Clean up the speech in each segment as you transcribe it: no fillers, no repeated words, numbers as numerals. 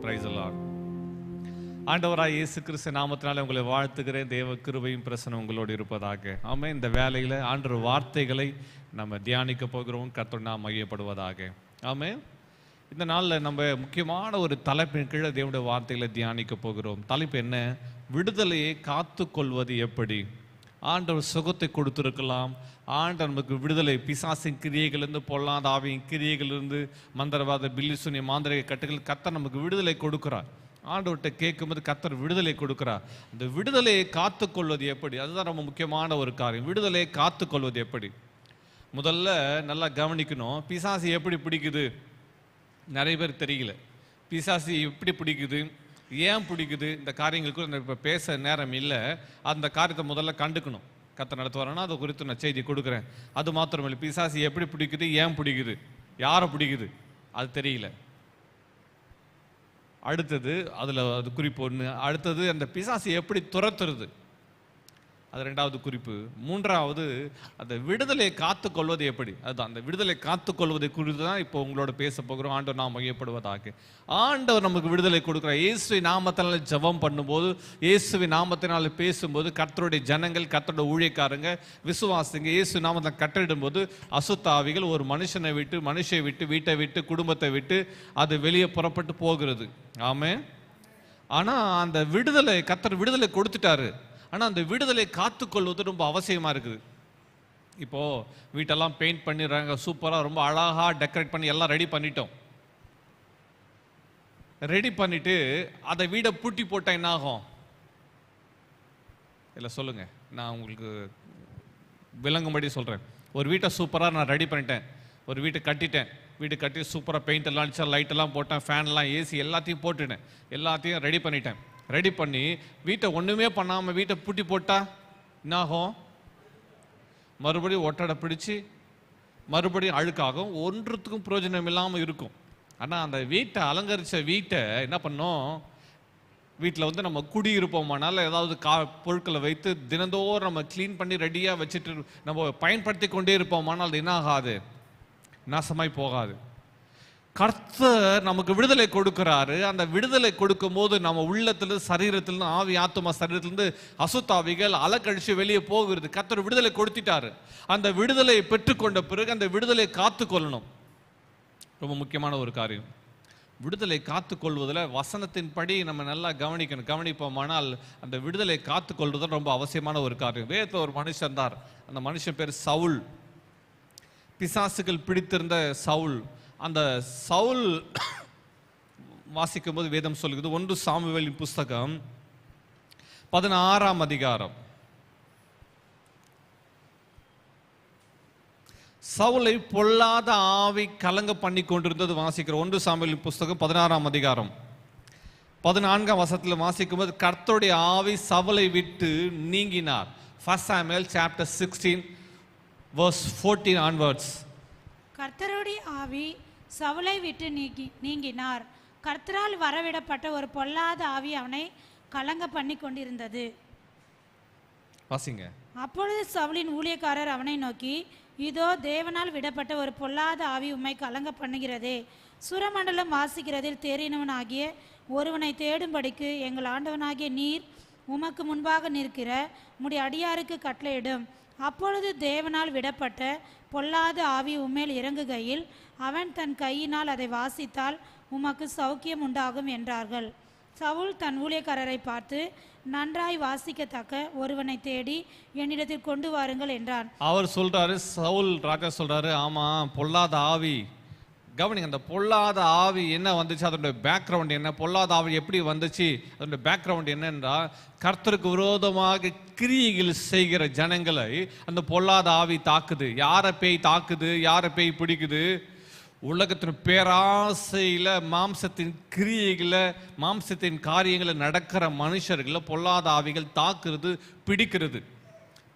Praise the Lord. ஆண்டவராய் இயேசு கிறிஸ்து நாமத்தினால உங்களை வாழ்த்துகிறேன். தேவ கிருபையும் பிரசன்னம் உங்களோடு இருப்பதாக. ஆமென். இந்த வேளையில் ஆண்டவர் வார்த்தைகளை நம்ம தியானிக்க போகிறோம். கர்த்தர் நாம் மையப்படுவதாக. ஆமென். இந்த நாளில் நம்ம முக்கியமான ஒரு தலைப்பின் கீழே தேவனுடைய வார்த்தைகளை தியானிக்க போகிறோம். தலைப்பு என்ன? விடுதலையை காத்து கொள்வது எப்படி? ஆண்டவர் சுகத்தை கொடுத்திருக்கலாம். ஆண்டவர் நமக்கு விடுதலை, பிசாசின் கிரியைகளிலிருந்து, பொல்லாத ஆவியின் கிரியைகளிலிருந்து, மந்திரவாத பில்லிசுனிய மாந்திரிக கட்டுகள் கர்த்தர் நமக்கு விடுதலை கொடுக்கிறார். ஆண்டவர்கிட்ட கேட்கும்போது கர்த்தர் விடுதலை கொடுக்கிறார். அந்த விடுதலையை காத்து கொள்வது எப்படி? அதுதான் ரொம்ப முக்கியமான ஒரு காரியம். விடுதலையை காத்து கொள்வது எப்படி? முதல்ல நல்லா கவனிக்கணும். பிசாசு எப்படி பிடிக்குது? நிறைய பேர் தெரியல. பிசாசு எப்படி பிடிக்குது, ஏன் பிடிக்குது, இந்த காரியங்களுக்கு இப்போ பேச நேரம் இல்லை. அந்த காரியத்தை முதல்ல கண்டுக்கணும். கர்த்தர் நடத்துவாரன்னா அது குறித்து நான் செய்தி கொடுக்குறேன். அது மாத்திரம் இல்லை, பிசாசு எப்படி பிடிக்குது, ஏன் பிடிக்குது, யாரை பிடிக்குது, அது தெரியல. அடுத்தது அதில் அது குறிப்பு ஒன்று. அடுத்தது அந்த பிசாசு எப்படி துரத்துறது, அது ரெண்டாவது குறிப்பு. மூன்றாவது அந்த விடுதலையை காத்து கொள்வது எப்படி, அதுதான் அந்த விடுதலை காத்து கொள்வதை குறித்து தான் இப்போ உங்களோட பேச போகிறோம். ஆண்டவர் நாம் மையப்படுவதாக. ஆண்டவர் நமக்கு விடுதலை கொடுக்குறார். இயேசுவின் நாமத்தினால ஜெபம் பண்ணும்போது, இயேசுவின் நாமத்தினால பேசும்போது, கர்த்தருடைய ஜனங்கள், கர்த்தருடைய ஊழியக்காரங்க, விசுவாசிங்க இயேசு நாமத்தை கட்டளிடும்போது அசுத்த ஆவிகள் ஒரு மனுஷனை விட்டு, மனுஷை விட்டு, வீட்டை விட்டு, குடும்பத்தை விட்டு அது வெளியே புறப்பட்டு போகிறது. ஆமென். ஆனால் அந்த விடுதலை, கர்த்தர் விடுதலை கொடுத்துட்டாரு. ஆனால் அந்த விடுதலை காத்துக்கொள்வது ரொம்ப அவசியமாக இருக்குது. இப்போது வீட்டெல்லாம் பெயிண்ட் பண்ணிடுறாங்க, சூப்பராக ரொம்ப அழகாக டெக்கரேட் பண்ணி எல்லாம் ரெடி பண்ணிட்டோம். ரெடி பண்ணிவிட்டு அதை வீடை பூட்டி போட்டால் என்ன ஆகும்? இல்லை சொல்லுங்கள், நான் உங்களுக்கு விளங்கும்படி சொல்கிறேன். ஒரு வீட்டை சூப்பராக நான் ரெடி பண்ணிட்டேன், ஒரு வீட்டை கட்டிட்டேன். வீடு கட்டி சூப்பராக பெயிண்ட் எல்லாம் அடித்தா, லைட்டெல்லாம் போட்டேன், ஃபேன்லாம், ஏசி எல்லாத்தையும் போட்டுட்டேன், எல்லாத்தையும் ரெடி பண்ணிட்டேன். ரெடி பண்ணி வீட்டை ஒன்றுமே பண்ணாமல் வீட்டை பூட்டி போட்டால் என்னாகும்? மறுபடியும் ஒட்டடை பிடிச்சி மறுபடியும் அழுக்காகும், ஒன்றுத்துக்கும் பிரயோஜனம் இல்லாமல் இருக்கும். ஆனால் அந்த வீட்டை அலங்கரித்த வீட்டை என்ன பண்ணோம்? வீட்டில் நம்ம குடியிருப்போமானால ஏதாவது பொருட்களை வைத்து தினந்தோறும் நம்ம க்ளீன் பண்ணி ரெடியாக வச்சுட்டு நம்ம பயன்படுத்தி கொண்டே இருப்போமானால் அது என்ன ஆகாது? நாசமாய் போகாது. கர்த்தர் நமக்கு விடுதலை கொடுக்கிறாரு. அந்த விடுதலை கொடுக்கும் போது நம்ம உள்ளத்திலிருந்து, சரீரத்திலிருந்து, ஆவி ஆத்துமா சரீரத்திலிருந்து அசுத்தாவிகள் அலக்கழிச்சு வெளியே போகிறது. கர்த்தர் விடுதலை கொடுத்துட்டாரு. அந்த விடுதலை பெற்றுக்கொண்ட பிறகு அந்த விடுதலை காத்து கொள்ளணும். ரொம்ப முக்கியமான ஒரு காரியம். விடுதலை காத்து கொள்வதில் வசனத்தின் படி நம்ம நல்லா கவனிக்கணும். கவனிப்போமானால் அந்த விடுதலை காத்து கொள்வது ரொம்ப அவசியமான ஒரு காரியம். வேதத்தில் ஒரு மனுஷன் இருந்தார். அந்த மனுஷன் பேர் சவுல். பிசாசுகள் பிடித்திருந்த சவுல். அந்த சவுல் வாசிக்கும் போது வேதம் சொல்லுகிறது, 1 சாமுவேலின் புஸ்தகம் 16ஆம் அதிகாரம். சவுலை பொல்லாத ஆவி கலங்க பண்ணி கொண்டிருந்தது வாசிக்கிறோம். 1 சாமுவேலின் புஸ்தகம் 16ஆம் அதிகாரம் 14ஆம் வசனத்தில் வாசிக்கும் போது, கர்த்தருடைய ஆவி சவுலை விட்டு நீங்கினார். 1 Samuel chapter 16 verse 14 onwards. கர்த்தருடைய ஆவி சவுலை விட்டு நீங்கினார். கர்த்தரால் வரவிடப்பட்ட ஒரு பொல்லாத ஆவி அவனை கலங்க பண்ணி கொண்டிருந்தது. வாசிங்க. அப்பொழுது சவுலின் ஊழியக்காரர் அவனை நோக்கி, இதோ தேவனால் விடப்பட்ட ஒரு பொல்லாத ஆவி உம்மை கலங்க பண்ணுகிறதே. சுரமண்டலம் வாசிக்கிறதில் தேறினவனாகிய ஒருவனை தேடும்படிக்கு எங்கள் ஆண்டவனாகிய நீர் உமக்கு முன்பாக நிற்கிற உம்முடைய அடியாருக்கு கட்டளையிடும். அப்பொழுது தேவனால் விடப்பட்ட பொல்லாத ஆவி உம்மேல் இறங்குகையில் அவன் தன் கையினால் அதை வாசித்தால் உமக்கு சௌக்கியம் உண்டாகும் என்றார்கள். சவுல் தன் ஊழியக்காரரை பார்த்து, நன்றாய் வாசிக்கத்தக்க ஒருவனை தேடி என்னிடத்தில் கொண்டு வாருங்கள் என்றான். அவர் சொல்றாரு, சவுல் ராஜா சொல்றாரு, ஆமா பொல்லாத ஆவி. கவனிங்க, அந்த பொல்லாத ஆவி என்ன வந்துச்சு, அதனுடைய பேக்ரவுண்ட் என்ன, பொல்லாத ஆவி எப்படி வந்துச்சு, அதனுடைய பேக்ரவுண்ட் என்னன்றா, கர்த்தருக்கு விரோதமாக கிரியைகள் செய்கிற ஜனங்களை அந்த பொல்லாத ஆவி தாக்குது. யாரை பேய் தாக்குது, யாரை பேய் பிடிக்குது? உலகத்தின் பேராசையில், மாம்சத்தின் கிரியைகளை, மாம்சத்தின் காரியங்களை நடக்கிற மனுஷர்களை பொல்லாத ஆவிகள் தாக்குறது, பிடிக்கிறது.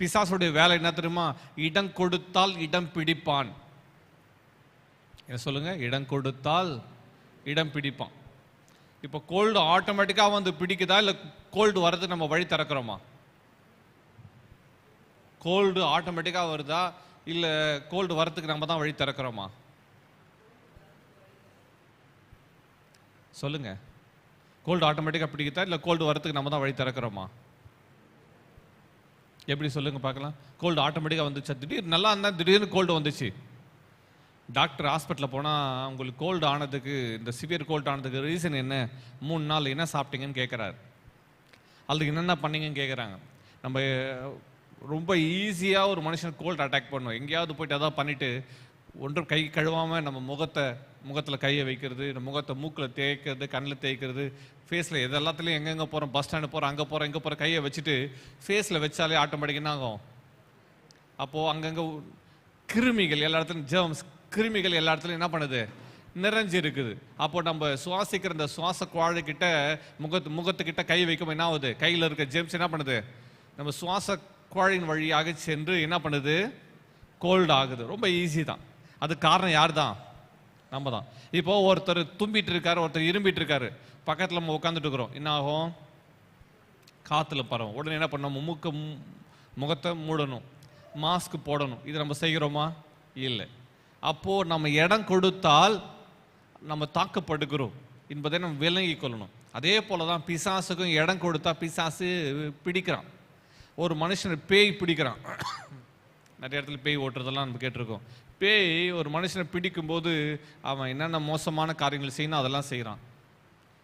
பிசாசுடைய வேலை என்ன தெரியுமா? இடம் கொடுத்தால் இடம் பிடிப்பான். என்ன சொல்லுங்க? இடம் கொடுத்தால் இடம் பிடிப்பான். இப்போ கோல்டு ஆட்டோமேட்டிக்காக வந்து பிடிக்குதா, இல்லை கோல்டு வர்றதுக்கு நம்ம வழி திறக்கிறோமா? கோல்டு ஆட்டோமேட்டிக்காக வருதா, இல்லை கோல்டு வரத்துக்கு நம்ம தான் வழி திறக்கிறோமா? சொல்லுங்க. கோல்டு ஆட்டோமேட்டிக்காக பிடிக்குதா இல்லை கோல்டு வரத்துக்கு நம்ம தான் வழி திறக்கிறோமா? எப்படி சொல்லுங்க பார்க்கலாம். கோல்டு ஆட்டோமேட்டிக்காக வந்துச்சு, திடீர்னு நல்லா இருந்தால் திடீர்னு கோல்டு வந்துச்சு. டாக்டர் ஹாஸ்பிட்டலில் போனால் உங்களுக்கு கோல்டு ஆனதுக்கு, இந்த சிவியர் கோல்டு ஆனதுக்கு ரீசன் என்ன, 3 நாள் என்ன சாப்பிட்டீங்கன்னு கேட்குறாரு, அதுக்கு என்னென்ன பண்ணீங்கன்னு கேட்குறாங்க. நம்ம ரொம்ப ஈஸியாக ஒரு மனுஷனுக்கு கோல்டு அட்டாக் பண்ணுவோம். எங்கேயாவது போயிட்டு அதான் பண்ணிவிட்டு ஒன்றும் கை கழுவாமல் நம்ம முகத்தில் கையை வைக்கிறது, முகத்தை மூக்கில் தேய்க்கிறது, கண்ணில் தேய்க்கிறது, ஃபேஸில் எது எல்லாத்துலேயும் எங்கெங்கே போகிறோம், பஸ் ஸ்டாண்டு போகிறோம், அங்கே போகிறோம், இங்கே போகிற கையை வச்சுட்டு ஃபேஸில் வச்சாலே ஆட்டோமேட்டிக் என்ன ஆகும், அப்போது அங்கங்கே கிருமிகள் எல்லா இடத்துலையும், ஜெர்ம்ஸ் கிருமிகள் எல்லா இடத்துலையும் என்ன பண்ணுது, நிறைஞ்சு இருக்குது. அப்போ நம்ம சுவாசிக்கிற இந்த சுவாச குழாய்கிட்ட முகத்துக்கிட்ட கை வைக்கும், என்ன ஆகுது, கையில் இருக்க ஜெர்ம்ஸ் என்ன பண்ணுது, நம்ம சுவாச குழாயின் வழியாக சென்று என்ன பண்ணுது, கோல்டு ஆகுது. ரொம்ப ஈஸி தான். அது காரணம் யார் தான், நம்ம தான். இப்போ ஒருத்தர் தும்பிட்டு இருக்காரு, ஒருத்தர் இரும்பிட்டு இருக்காரு, பக்கத்தில் நம்ம உட்காந்துட்டு இருக்கிறோம், என்ன ஆகும், காற்றுல பரவும். உடனே என்ன பண்ணணும், முகத்தை மூடணும், மாஸ்க் போடணும். இது நம்ம செய்கிறோமா? இல்லை. அப்போது நம்ம இடம் கொடுத்தால் நம்ம தாக்கப்படுகிறோம் என்பதை நம்ம விளங்கி கொள்ளணும். அதே போல தான் பிசாசுக்கும் இடம் கொடுத்தா பிசாசு பிடிக்கிறான். ஒரு மனுஷனை பேய் பிடிக்கிறான். நிறைய இடத்துல பேய் ஓட்டுறதெல்லாம் நம்ம கேட்டிருக்கோம். பேய் ஒரு மனுஷனை பிடிக்கும்போது அவன் என்னென்ன மோசமான காரியங்கள் செய்யணும் அதெல்லாம் செய்கிறான்.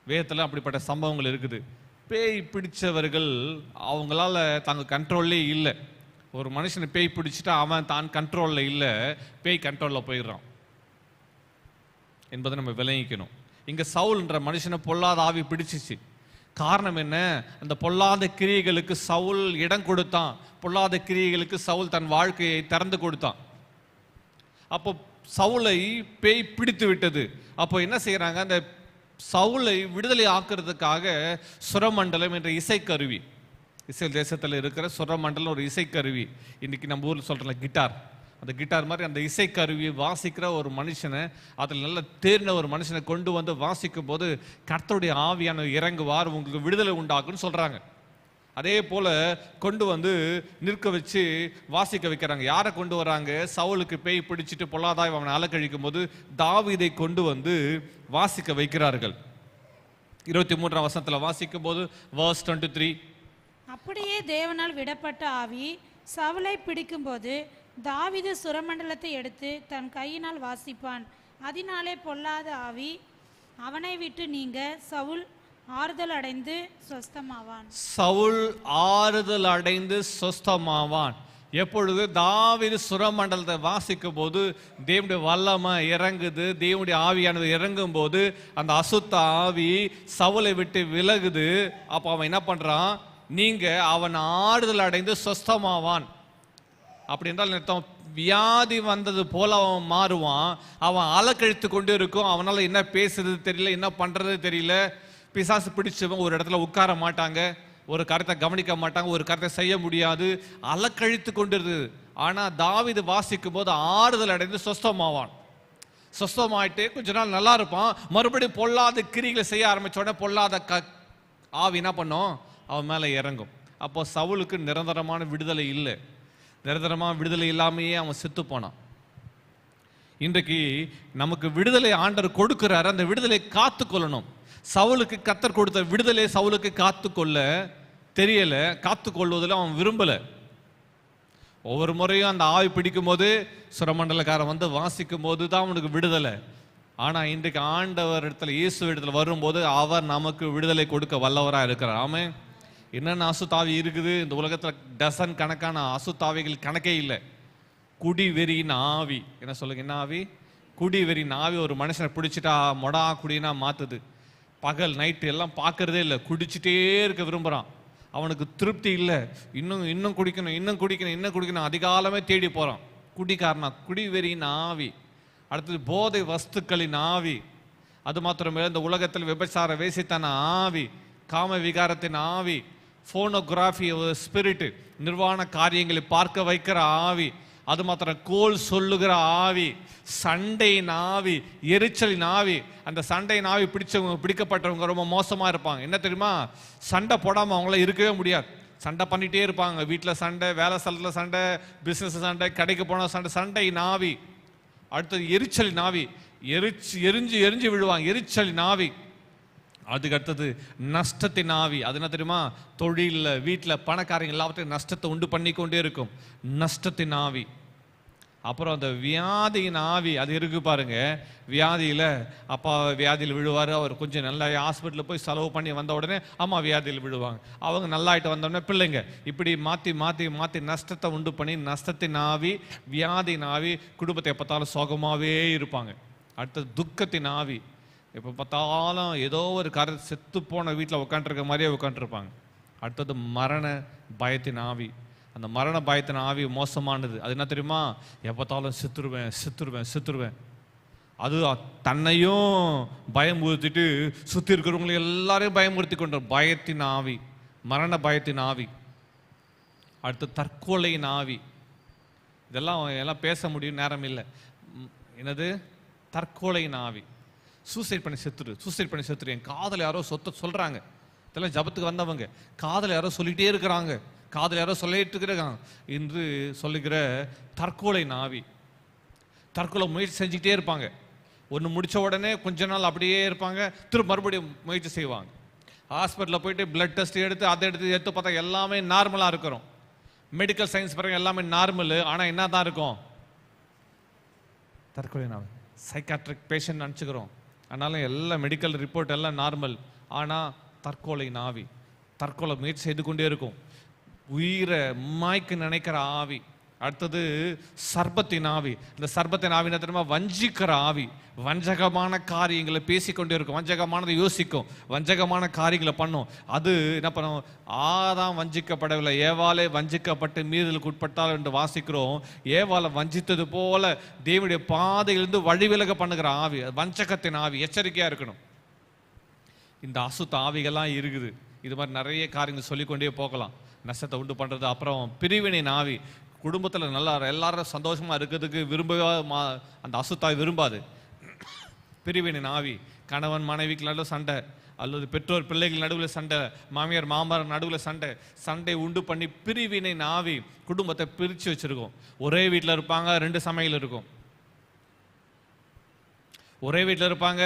வேதத்தில் அப்படிப்பட்ட சம்பவங்கள் இருக்குது. பேய் பிடிச்சவர்கள் அவங்களால தாங்க கண்ட்ரோல்லே இல்லை. ஒரு மனுஷனை பேய் பிடிச்சிட்டா அவன் தான் கண்ட்ரோலில் இல்லை, பேய் கண்ட்ரோலில் போயிடுறான் என்பதை நம்ம விளங்கிக்கணும். இங்கே சவுல்ன்ற மனுஷனை பொல்லாத ஆவி பிடிச்சிச்சு. காரணம் என்ன, அந்த பொல்லாத கிரியைகளுக்கு சவுல் இடம் கொடுத்தான். பொல்லாத கிரியைகளுக்கு சவுல் தன் வாழ்க்கையை திறந்து கொடுத்தான். அப்போ சவுலை பேய் பிடித்து விட்டது. அப்போ என்ன செய்யறாங்க, அந்த சவுலை விடுதலை ஆக்குறதுக்காக சுரமண்டலம் என்ற இசைக்கருவி, இஸ்ரேல் தேசத்தில் இருக்கிற சுரமண்டலம் ஒரு இசைக்கருவி, இன்னைக்கு நம்ம ஊரில் சொல்கிறோம்ல கிட்டார், அந்த கிட்டார் மாதிரி அந்த இசைக்கருவியை வாசிக்கிற ஒரு மனுஷனை, அதில் நல்ல தேர்ந்த ஒரு மனுஷனை கொண்டு வந்து வாசிக்கும் போது கர்த்தருடைய ஆவியான இறங்குவார், உங்களுக்கு விடுதலை உண்டாக்குன்னு சொல்கிறாங்க. அதே போல் கொண்டு வந்து நிற்க வச்சு வாசிக்க வைக்கிறாங்க. யாரை கொண்டு வராங்க, சவுலுக்கு பேய் பிடிச்சிட்டு பொல்லாதாய் அவனை அலக்கழிக்கும் போது தாவீதை கொண்டு வந்து வாசிக்க வைக்கிறார்கள். 23ஆம் வசனத்தில் வாசிக்கும் போது verse 23, அப்படியே தேவனால் விடப்பட்ட ஆவி சவுலை பிடிக்கும்போது தாவீது சுரமண்டலத்தை எடுத்து தன் கையினால் வாசிப்பான். அதனாலே பொல்லாத ஆவி அவனை விட்டு நீங்க சவுல் ஆறுதல் அடைந்து சொஸ்தமாவான். சவுல் ஆறுதல் அடைந்து சொஸ்தமாவான். எப்பொழுது தாவீது சுரமண்டலத்தை வாசிக்கும் போது தேவனுடைய வல்லமை இறங்குது, தேவனுடைய ஆவியானது இறங்கும் போது அந்த அசுத்த ஆவி சவுலை விட்டு விலகுது. அப்போ அவன் என்ன பண்றான், நீங்க அவன் ஆறுதல் அடைந்து சொஸ்தமாவான். அப்படி என்றால் அர்த்தம், வியாதி வந்தது போல அவன் மாறுவான். அவன் அலக்கழித்து கொண்டு இருக்கும், அவனால் என்ன பேசுறது தெரியல, என்ன பண்றது தெரியல. பிசாசு பிடிச்சவன் ஒரு இடத்துல உட்கார மாட்டாங்க, ஒரு கருத்தை கவனிக்க மாட்டாங்க, ஒரு கருத்தை செய்ய முடியாது, அலக்கழித்து கொண்டிருது. ஆனா தாவீது வாசிக்கும் போது ஆறுதல் அடைந்து சொஸ்தமாவான். சொஸ்தமாயிட்டு கொஞ்ச நாள் நல்லா இருப்பான். மறுபடியும் பொல்லாத கிரிகளை செய்ய ஆரம்பிச்சோடனே பொல்லாத ஆவி என்ன பண்ணும், அவன் மேலே இறங்கும். அப்போ சவுலுக்கு நிரந்தரமான விடுதலை இல்லை. நிரந்தரமான விடுதலை இல்லாமையே அவன் செத்து போனான். இன்றைக்கு நமக்கு விடுதலை ஆண்டவர் கொடுக்கிறாரு, அந்த விடுதலை காத்து கொள்ளணும். சவுலுக்கு கர்த்தர் கொடுத்த விடுதலை சவுலுக்கு காத்துக்கொள்ள தெரியல, காத்துக்கொள்வதில் அவன் விரும்பல. ஒவ்வொரு முறையும் அந்த ஆவி பிடிக்கும் போது சுரமண்டலக்காரன் வந்து வாசிக்கும் போது தான் அவனுக்கு விடுதலை. ஆனா இன்றைக்கு ஆண்டவர் இடத்துல, இயேசு இடத்துல வரும்போது அவர் நமக்கு விடுதலை கொடுக்க வல்லவராக இருக்கிறார். ஆமே. என்னென்ன அசுத்தாவி இருக்குது இந்த உலகத்தில், டசன் கணக்கான அசுத்தாவிகள் கணக்கே இல்லை. குடி வெறியின் ஆவி, என்ன சொல்லுங்க, என்ன ஆவி, குடி வெறியின் ஆவி ஒரு மனுஷனை பிடிச்சிட்டா மொடா குடினா மாத்துது. பகல் நைட்டு எல்லாம் பார்க்கறதே இல்லை, குடிச்சிட்டே இருக்க விரும்புகிறான். அவனுக்கு திருப்தி இல்லை, இன்னும் குடிக்கணும், இன்னும் குடிக்கணும், அதிகாலமே தேடி போகிறான். குடிக்காரனா, குடி வெறியின் ஆவி. அடுத்தது போதை வஸ்துக்களின் ஆவி. அது மாத்திரமே, இந்த உலகத்தில் விபச்சார வேசித்தன ஆவி, காம விகாரத்தின் ஆவி, போனோகிராஃபி ஸ்பிரிட், நிர்வாண காரியங்களை பார்க்க வைக்கிற ஆவி. அது மாத்திரம் கோல் சொல்லுகிற ஆவி, சண்டையின் ஆவி, எரிச்சலின் ஆவி. அந்த சண்டையின் ஆவி பிடிக்கப்பட்டவங்க ரொம்ப மோசமா இருப்பாங்க. என்ன தெரியுமா, சண்டை போடாம அவங்கள இருக்கவே முடியாது. சண்டை பண்ணிட்டே இருப்பாங்க. வீட்டில் சண்டை, வேலை ஸ்தலத்தில் சண்டை, பிசினஸ் சண்டை, கடைக்கு போன சண்டை, சண்டையின் ஆவி. அடுத்தது எரிச்சலின் ஆவி, எரிஞ்சு விழுவாங்க, எரிச்சலின் ஆவி. அதுக்கு அடுத்தது நஷ்டத்தின் ஆவி. அது என்ன தெரியுமா? தொழிலில், வீட்டில், பணக்காரங்க எல்லாத்தையும் நஷ்டத்தை உண்டு பண்ணி கொண்டே இருக்கும், நஷ்டத்தின் ஆவி. அப்புறம் அந்த வியாதியின் ஆவி, அது இருக்கு பாருங்க. வியாதியில் அப்பா வியாதியில் விழுவார், அவர் கொஞ்சம் நல்லா ஹாஸ்பிட்டலில் போய் செலவு பண்ணி வந்த உடனே அம்மா வியாதியில் விழுவாங்க, அவங்க நல்லாயிட்டு வந்தோடனே பிள்ளைங்க, இப்படி மாற்றி மாற்றி மாற்றி நஷ்டத்தை உண்டு பண்ணி நஷ்டத்தின் ஆவி, வியாதியின் ஆவி, குடும்பத்தை பார்த்தாலும் சோகமாகவே இருப்பாங்க. அடுத்தது துக்கத்தின் ஆவி, எப்போ பார்த்தாலும் ஏதோ ஒரு காரணம் செத்து போன வீட்டில் உட்காந்துருக்க மாதிரியே உட்காந்துருப்பாங்க. அடுத்தது மரண பயத்தின் ஆவி. அந்த மரண பயத்தின் ஆவி மோசமானது. அது என்ன தெரியுமா? எப்போத்தாலும் செத்துருவேன் செத்துருவேன் செத்துருவேன். அது தன்னையும் பயமுறுத்திட்டு சுற்றி இருக்கிறவங்களை எல்லாரையும் பயமுறுத்தி கொண்ட பயத்தின் ஆவி, மரண பயத்தின் ஆவி. அடுத்து தற்கொலையின் ஆவி. இதெல்லாம் பேச முடியும், நேரம் இல்லை. என்னது? தற்கொலையின் ஆவி. சூசைட் பண்ணி செத்துரு. என் காதல் யாரோ சொல்கிறாங்க, இதெல்லாம் ஜபத்துக்கு வந்தவங்க, காதல் யாரோ சொல்லிகிட்டே இருக்கிறாங்க, காதல் யாரோ சொல்லிட்டு இருக்கிறாங்க என்று சொல்லுகிற தற்கொலை ஆவி. தற்கொலை முயற்சி செஞ்சுக்கிட்டே இருப்பாங்க. ஒன்று முடித்த உடனே கொஞ்ச நாள் அப்படியே இருப்பாங்க, திரும்ப மறுபடியும் முயற்சி செய்வாங்க. ஹாஸ்பிட்டலில் போயிட்டு பிளட் டெஸ்ட் எடுத்து அதை எடுத்து பார்த்தா எல்லாமே நார்மலாக இருக்கிறோம். மெடிக்கல் சயின்ஸ் பாருங்க, எல்லாமே நார்மலு. ஆனால் என்ன தான் இருக்கும்? தற்கொலை ஆவி. சைக்காட்ரிக் பேஷண்ட் நினச்சிக்கிறோம், அதனால எல்லா மெடிக்கல் ரிப்போர்ட் எல்லாம் நார்மல். ஆனால் தற்கொலை ஆவி, தற்கொலை முயற்சி செய்து கொண்டே இருக்கும், உயிரை மாய்க்கு நினைக்கிற ஆவி. அடுத்தது சர்பத்தின் ஆவி. இந்த சர்பத்தின் ஆவி என்ன தெரியுமா? வஞ்சிக்கிற ஆவி. வஞ்சகமான காரியங்களை பேசிக்கொண்டே இருக்கும், வஞ்சகமானதை யோசிக்கும், வஞ்சகமான காரியங்களை பண்ணும். அது என்ன பண்ணும்? ஆதாம் வஞ்சிக்கப்படவில்லை, ஏவாளே வஞ்சிக்கப்பட்டு மீறலுக்கு உட்பட்டால் என்று வாசிக்கிறோம். ஏவாளை வஞ்சித்தது போல தேவனுடைய பாதையிலிருந்து வழிவிலக பண்ணுகிற ஆவி, வஞ்சகத்தின் ஆவி. எச்சரிக்கையா இருக்கணும். இந்த அசுத்த ஆவிகள்லாம் இருக்குது. இது மாதிரி நிறைய காரியங்கள் சொல்லிக்கொண்டே போகலாம், நஷ்டத்தை உண்டு பண்ணுறது. அப்புறம் பிரிவினை ஆவி. குடும்பத்தில் நல்லா எல்லாரும் சந்தோஷமாக இருக்கிறதுக்கு விரும்பவே அந்த அசுத்தாவி விரும்பாது. பிரிவினை ஆவி. கணவன் மனைவிக்கு நடுவில் சண்டை, அல்லது பெற்றோர் பிள்ளைகள் நடுவில் சண்டை, மாமியார் மாமனார் நடுவில் சண்டை உண்டு பண்ணி பிரிவினை ஆவி குடும்பத்தை பிரித்து வச்சுருக்கோம். ஒரே வீட்டில் இருப்பாங்க, 2 சமையல் இருக்கும். ஒரே வீட்டில் இருப்பாங்க,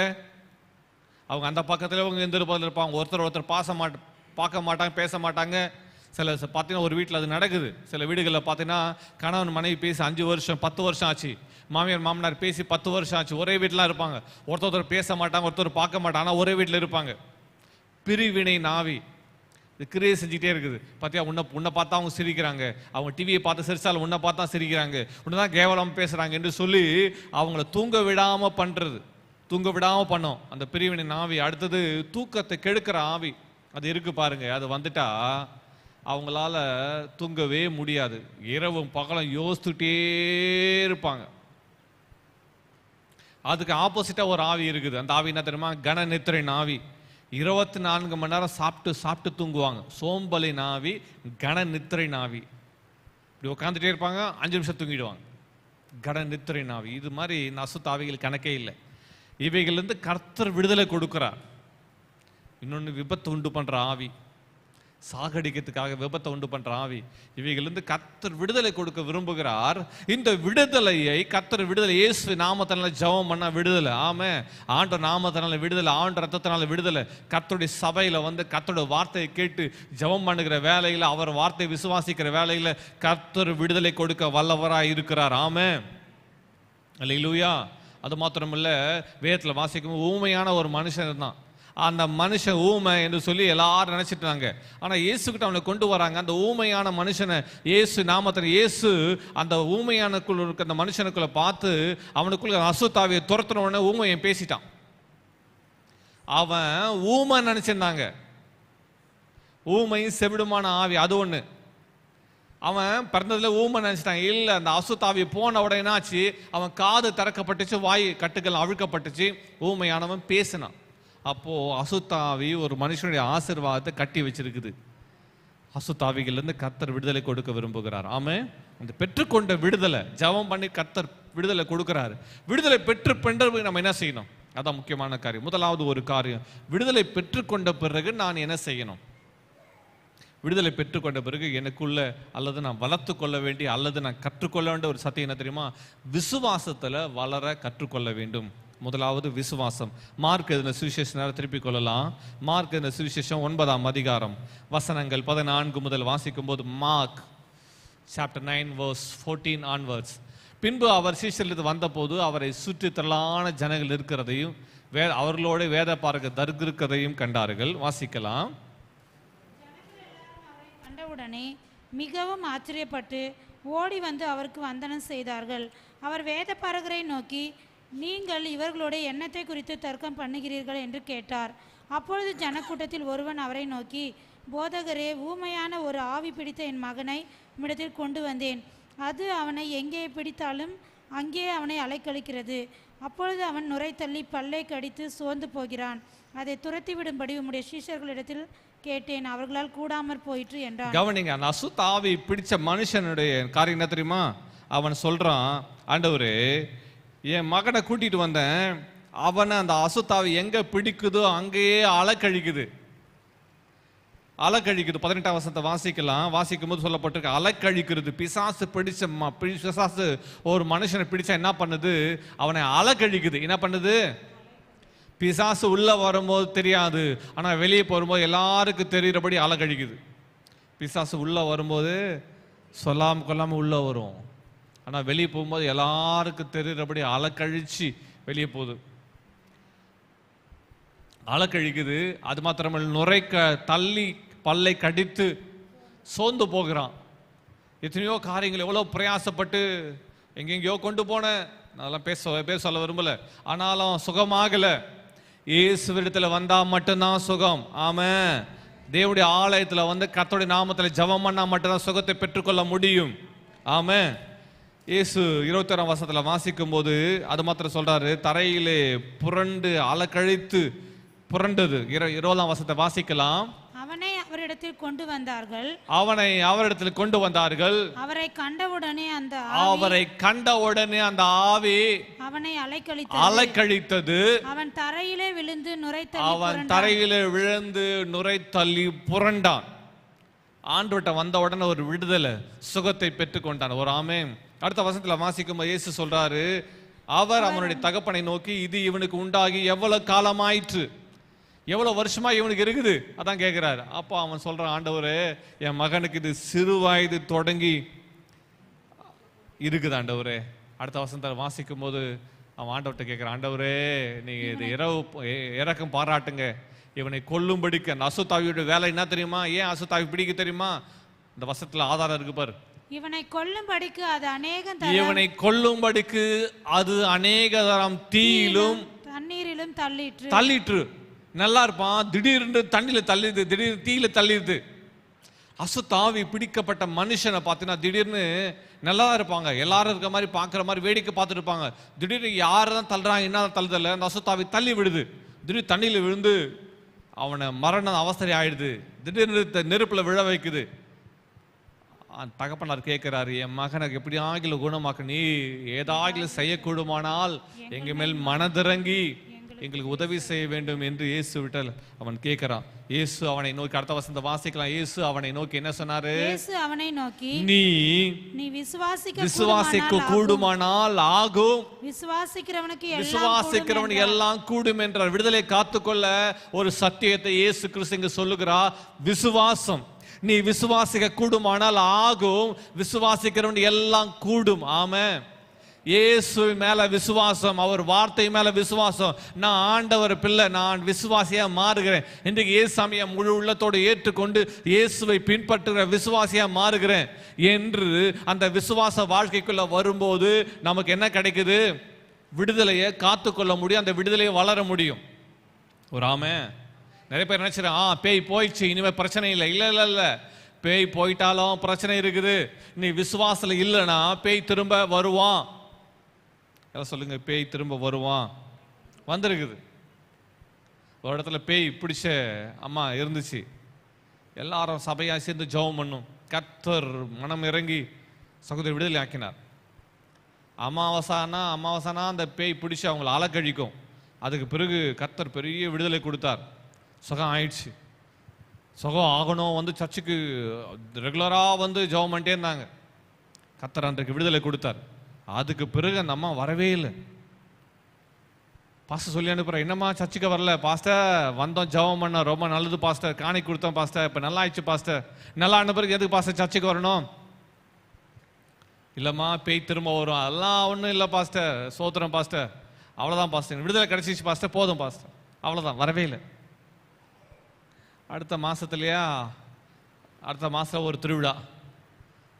அவங்க அந்த பக்கத்தில் அவங்க எந்த பக்கத்தில் இருப்பாங்க, ஒருத்தர் பார்க்க மாட்டாங்க, பேச மாட்டாங்க. சில பார்த்தீங்கன்னா ஒரு வீட்டில் அது நடக்குது. சில வீடுகளில் பார்த்தீங்கன்னா கணவன் மனைவி பேசி 5 வருஷம் 10 வருஷம் ஆச்சு, மாமியார் மாமனார் பேசி 10 வருஷம் ஆச்சு, ஒரே வீட்டிலாம் இருப்பாங்க. ஒருத்தர் பேச மாட்டாங்க, ஒருத்தர் பார்க்க மாட்டாங்க, ஆனால் ஒரே வீட்டில் இருப்பாங்க. பிரிவினை ஆவி இது கிரியை செஞ்சுக்கிட்டே இருக்குது. பார்த்தியா, உன்னை பார்த்தா அவங்க சிரிக்கிறாங்க, அவங்க டிவியை பார்த்து சிரிச்சாலும் உன்னை பார்த்தா சிரிக்கிறாங்க, உன்னை தான் கேவலம் பேசுகிறாங்க என்று சொல்லி அவங்கள தூங்க விடாமல் பண்ணோம் அந்த பிரிவினை ஆவி. அடுத்தது தூக்கத்தை கெடுக்கிற ஆவி. அது இருக்கு பாருங்க. அது வந்துட்டா அவங்களால தூங்கவே முடியாது, இரவும் பகலும் யோசிச்சுட்டே இருப்பாங்க. அதுக்கு ஆப்போசிட்டா ஒரு ஆவி இருக்குது. அந்த ஆவி என்ன தெரியுமா? கன நித்திரையின் ஆவி. 24 மணி நேரம் சாப்பிட்டு தூங்குவாங்க. சோம்பலின் ஆவி, கன நித்திரையின் ஆவி. இப்படி உட்காந்துட்டே இருப்பாங்க, 5 நிமிஷம் தூங்கிடுவாங்க. கன நித்திரையின் ஆவி. இது மாதிரி அசுத்த ஆவிகள் கணக்கே இல்லை. இவைகளிலிருந்து கர்த்தர் விடுதலை கொடுக்கிறார். இன்னொன்று விபத்து உண்டு பண்ற ஆவி, சாகடிக்கிறதுக்காக விபத்தை உண்டு பண்ற ஆவி. இவைகளிலிருந்து கர்த்தர் விடுதலை கொடுக்க விரும்புகிறார். இந்த விடுதலையை கர்த்தர் இயேசு நாமத்தினால ஜெபம் பண்ண விடுதலை. ஆமே, ஆண்டவர் நாமத்தினால விடுதலை, ஆண்டவர் ரத்தத்தினால விடுதலை. கர்த்தருடைய சபையில வந்து கர்த்தருடைய வார்த்தையை கேட்டு ஜெபம் பண்ணுகிற வேலையில, அவர் வார்த்தையை விசுவாசிக்கிற வேலையில கர்த்தர் விடுதலை கொடுக்க வல்லவராய் இருக்கிறார். ஆமே, அல்லேலூயா. அது மாத்திரமில்ல, வேதத்தில் வாசிக்கும் ஊமையான ஒரு மனுஷன் தான். அந்த மனுஷன் ஊமை என்று சொல்லி எல்லாரும் நினைச்சிட்டாங்க. ஆனால் இயேசுக்கிட்ட அவனை கொண்டு வராங்க. அந்த ஊமையான மனுஷனை இயேசு நாமத்தில் இயேசு அந்த ஊமையானக்குள்ள இருக்க அந்த மனுஷனுக்குள்ள பார்த்து அவனுக்குள்ள அசுத்தாவியை துரத்துன உடனே ஊமையை பேசிட்டான். அவன் ஊமை நினைச்சிருந்தாங்க. ஊமையும் செவிடுமான ஆவி அது ஒன்று. அவன் பிறந்ததுல ஊமை நினைச்சிட்டான். இல்லை, அந்த அசுத்தாவி போன உடனே ஆச்சு, அவன் காது திறக்கப்பட்டுச்சு, வாய் கட்டுகள் அவிழ்க்கப்பட்டுச்சு, ஊமையானவன் பேசினான். அப்போ அசுத்தாவி ஒரு மனுஷனுடைய ஆசீர்வாதத்தை கட்டி வச்சிருக்குது. அசுத்தாவிகளிலிருந்து கர்த்தர் விடுதலை கொடுக்க விரும்புகிறார். ஆமே, அந்த பெற்றுக்கொண்ட விடுதலை ஜெபம் பண்ணி கர்த்தர் விடுதலை கொடுக்கிறார். விடுதலை பெற்று நம்ம என்ன செய்யணும்? அதான் முக்கியமான காரியம். முதலாவது ஒரு காரியம், விடுதலை பெற்றுக்கொண்ட பிறகு நான் என்ன செய்யணும்? விடுதலை பெற்றுக்கொண்ட பிறகு எனக்குள்ள அல்லது நான் வளர்த்து கொள்ள வேண்டிய அல்லது நான் கற்றுக்கொள்ள வேண்டிய ஒரு சத்தியம் என்ன தெரியுமா? விசுவாசத்துல வளர கற்றுக்கொள்ள வேண்டும். முதலாவது விசுவாசம். மார்க் எழுதின சுவிசேஷம் திருப்பிக் கொள்ளலாம். மார்க் எழுதின சுவிசேஷம் 9ஆம் அதிகாரம் வசனங்கள் 14 முதல் வாசிக்கும் போது, மார்க் சாப்டர் 9 verse 14 onwards. பின்பு அவர் சீஷரிலிருந்து வந்தபோது அவரை சுற்றி திரளான ஜனங்கள் இருக்கிறதையும் அவர்களோட வேத பார்க்க தரித்திருக்கிறதையும் கண்டார்கள். வாசிக்கலாம். கண்டவுடனே மிகவும் ஆச்சரியப்பட்டு ஓடி வந்து அவருக்கு வந்தனம் செய்தார்கள். அவர் வேத பாரகரை நோக்கி, நீங்கள் இவர்களுடைய எண்ணத்தை குறித்து தர்க்கம் பண்ணுகிறீர்கள் என்று கேட்டார். அப்பொழுது ஜனக்கூட்டத்தில் ஒருவன் அவரை நோக்கி, போதகரே, ஊமையான ஒரு ஆவி பிடித்த என் மகனை உம்மிடத்தில் கொண்டு வந்தேன். அது அவனை எங்கே பிடித்தாலும் அங்கே அவனை அலைக்கழிக்கிறது. அப்பொழுது அவன் நுரை தள்ளி பல்லை கடித்து சோர்ந்து போகிறான். அதை துரத்தி விடும்படி உம்முடைய சீஷர்களிடத்தில் கேட்டேன், அவர்களால் கூடாமற் போயிற்று என்றான். கவனிங்க, அந்த அசுத்த ஆவி பிடிச்ச மனுஷனுடைய காரியம் என்ன தெரியுமா? அவன் சொல்றான், ஆண்டவரே, என் மகனை கூட்டிட்டு வந்தேன், அவனை அந்த அசுத்தாவி எங்க பிடிக்குதோ அங்கேயே அலைக்கழிக்குது. 18ஆம் வசனத்தை வாசிக்கலாம். வாசிக்கும் போது சொல்லப்பட்டிருக்கு, அலைக்கழிக்கிறது. பிசாசு பிசாசு ஒரு மனுஷனை பிடிச்சா என்ன பண்ணுது? அவனை அலைக்கழிக்குது. என்ன பண்ணுது? பிசாசு உள்ள வரும்போது தெரியாது, ஆனா வெளியே போகும்போது எல்லாருக்கும் தெரிகிறபடி அலைக்கழிக்குது. பிசாசு உள்ள வரும்போது சொல்லாம கொள்ளாம உள்ள வரும், ஆனா வெளியே போகும்போது எல்லாருக்கும் தெரிகிறபடி அலைக்கழிச்சு வெளியே போகுது, அலைக்கழிக்குது. அது மாத்திரமல்ல, நுரைக்க தள்ளி பல்லை கடித்து சோர்ந்து போகிறான். எத்தனையோ காரியங்கள் எவ்வளோ பிரயாசப்பட்டு எங்கெங்கயோ கொண்டு போனேன், அதெல்லாம் பேச சொல்ல விரும்பல, ஆனாலும் சுகமாகல. இயேசுவிடத்தில் வந்தா மட்டும்தான் சுகம். ஆமென். தேவனுடைய ஆலயத்தில் வந்து கர்த்தருடைய நாமத்தில் ஜெபம் பண்ணா மட்டும்தான் சுகத்தை பெற்றுக்கொள்ள முடியும். ஆமென். இயேசு 21ஆம் வசனத்தில் வாசிக்கும் போது அது மாத்திரம் சொல்றாரு, தரையிலே புரண்டு அலைக்கழித்து புரண்டது. 20ஆம் வசனத்தை வாசிக்கலாம். அவனை அவரிடத்தில் கொண்டு வந்தார்கள். அவரை கண்டவுடனே அந்த ஆவி அவனை அலைக்கழித்தது. அவன் தரையிலே விழுந்து நுரை தள்ளி புரண்டான். ஆண்டவர்ட்ட வந்த உடனே ஒரு விடுதலை, சுகத்தை பெற்றுக்கொண்டான். ஒரு ஆமென். அடுத்த வசனத்துல வாசிக்கும் இயேசு சொல்றாரு, அவர் அவனுடைய தகப்பனை நோக்கி, இது இவனுக்கு உண்டாகி எவ்வளவு காலமாயிற்று, எவ்வளவு வருஷமா இவனுக்கு இருக்குது, அதான் கேட்கிறாரு. அப்போ அவன் சொல்றான், ஆண்டவரே, என் மகனுக்கு இது சிறு வயது தொடங்கி இருக்குது ஆண்டவரே. அடுத்த வசனத்தை வாசிக்கும் போது அவன் ஆண்டவர்கிட்ட கேட்கிறான், ஆண்டவரே, நீங்க இது இறக்கம் பாராட்டுங்க, இவனை கொல்லும்படிக்கு. அந்த அசுத்தாவியோட வேலை என்ன தெரியுமா? ஏன் அசுத்தாவி பிடிக்க தெரியுமா? இந்த வசனத்துல ஆதாரம் இருக்கு பாரு. இவனை கொல்லும்படிக்கு அது அநேக தரம் தீயிலும் தண்ணீரிலும் தள்ளிற்று. நல்லா இருப்பான், திடீர்னு தண்ணியில தள்ளிடுது, திடீர்னு தீயில தள்ளிடுது. அசுத்தாவி பிடிக்கப்பட்ட மனுஷனை பார்த்தீங்கன்னா திடீர்னு நல்லா இருப்பாங்க, எல்லாரும் இருக்க மாதிரி பார்க்குற மாதிரி வேடிக்கை பார்த்துட்டு இருப்பாங்க. திடீர்னு யாரும் தள்ளுறாங்க, என்ன தள்ளுதல்ல, அந்த அசுத்தாவி தள்ளி விடுது. திடீர்னு தண்ணியில் விழுந்து அவனை மரண அவஸ்தை ஆயிடுது, திடீர்னு நெருப்புல விழ வைக்குது. தகப்பனார் கேட்கிறாரு, என் மகனுக்கு எப்படி ஆகில குணமாக்க நீ ஏதாகில செய்யக்கூடுமானால் எங்க மேல் மனதிறங்கி எங்களுக்கு உதவி செய்ய வேண்டும் என்று இயேசு விட்டால் அவன் கேட்கிறான். இயேசு அவனை நோக்கி, அடுத்த வசனத்தை வாசிக்கலாம். இயேசு அவனை நோக்கி என்ன சொன்னாரு? இயேசு அவனை நோக்கி, நீ விசுவாசிக்க கூடுமானால் ஆகும், விசுவாசிக்கிறவனுக்கு எல்லாம் கூடும் என்றார். விடுதலை காத்துக்கொள்ள ஒரு சத்தியத்தை இயேசு கிறிஸ்து இங்கு சொல்லுகிறார், விசுவாசம். நீ விசுவாசிக்க கூடுமானால் ஆகும், விசுவாசிக்கிறவன் எல்லாம் கூடும். ஆமென். இயேசு மேல விசுவாசம், அவர் வார்த்தை மேல விசுவாசம். நான் ஆண்டவர் பிள்ளை, நான் விசுவாசியா மாறுகிறேன். இன்றைக்கு இயேசுவை முழு உள்ளத்தோடு ஏற்றுக்கொண்டு இயேசுவை பின்பற்றுகிற விசுவாசியா மாறுகிறேன் என்று அந்த விசுவாச வாழ்க்கைக்குள்ள வரும்போது நமக்கு என்ன கிடைக்குது? விடுதலையை காத்துக்கொள்ள முடியும், அந்த விடுதலையை வளர முடியும். ஒரு ஆமென். நிறைய பேர் நினைச்சிடறான், பேய் போயிடுச்சு, இனிமே பிரச்சனை இல்லை. இல்ல இல்ல இல்ல, பேய் போயிட்டாலும் பிரச்சனை இருக்குது. நீ விசுவாசத்துல இல்லைன்னா பேய் திரும்ப வருவான். சொல்லுங்க, பேய் திரும்ப வருவான். வந்திருக்குது. ஒரு இடத்துல பேய் பிடிச்ச அம்மா இருந்துச்சு. எல்லாரும் சபையா சேர்ந்து ஜெபம் பண்ணும். கர்த்தர் மனம் இறங்கி சகோதரி விடுதலை ஆக்கினார். அமாவாசைனா அந்த பேய் பிடிச்சு அவங்களை அலக்கழிக்கும். அதுக்கு பிறகு கர்த்தர் பெரிய விடுதலை கொடுத்தார். சுகம் ஆயிடுச்சு. சுகம் ஆகணும், வந்து சர்ச்சுக்கு ரெகுலராக வந்து ஜெபம் பண்ணிட்டே இருந்தாங்க. கர்த்தர் அன்றைக்கு விடுதலை கொடுத்தார். அதுக்கு பிறகு அந்த அம்மா வரவே இல்லை. பாஸ்டர் சொல்லி அனுப்புகிறேன், என்னம்மா சர்ச்சுக்கு வரல? பாஸ்டர் வந்தோம், ஜெபம் பண்ணோம், ரொம்ப நல்லது பாஸ்டர், காணி கொடுத்தோம் பாஸ்டர், இப்போ நல்லா ஆயிடுச்சு பாஸ்டர். நல்லா ஆன பிறகு எதுக்கு பாஸ்டர் சர்ச்சுக்கு வரணும்? இல்லைம்மா பேய் திரும்ப வரும். அதெல்லாம் ஒன்றும் இல்லை பாஸ்டர், சோத்திரம் பாஸ்டர், அவ்வளோதான் பாஸ்டர், விடுதலை கிடச்சிச்சு பாஸ்டர், போதும் பாஸ்டர், அவ்வளோதான், வரவே இல்லை. அடுத்த மாதத்துலையா, அடுத்த மாதம் ஒரு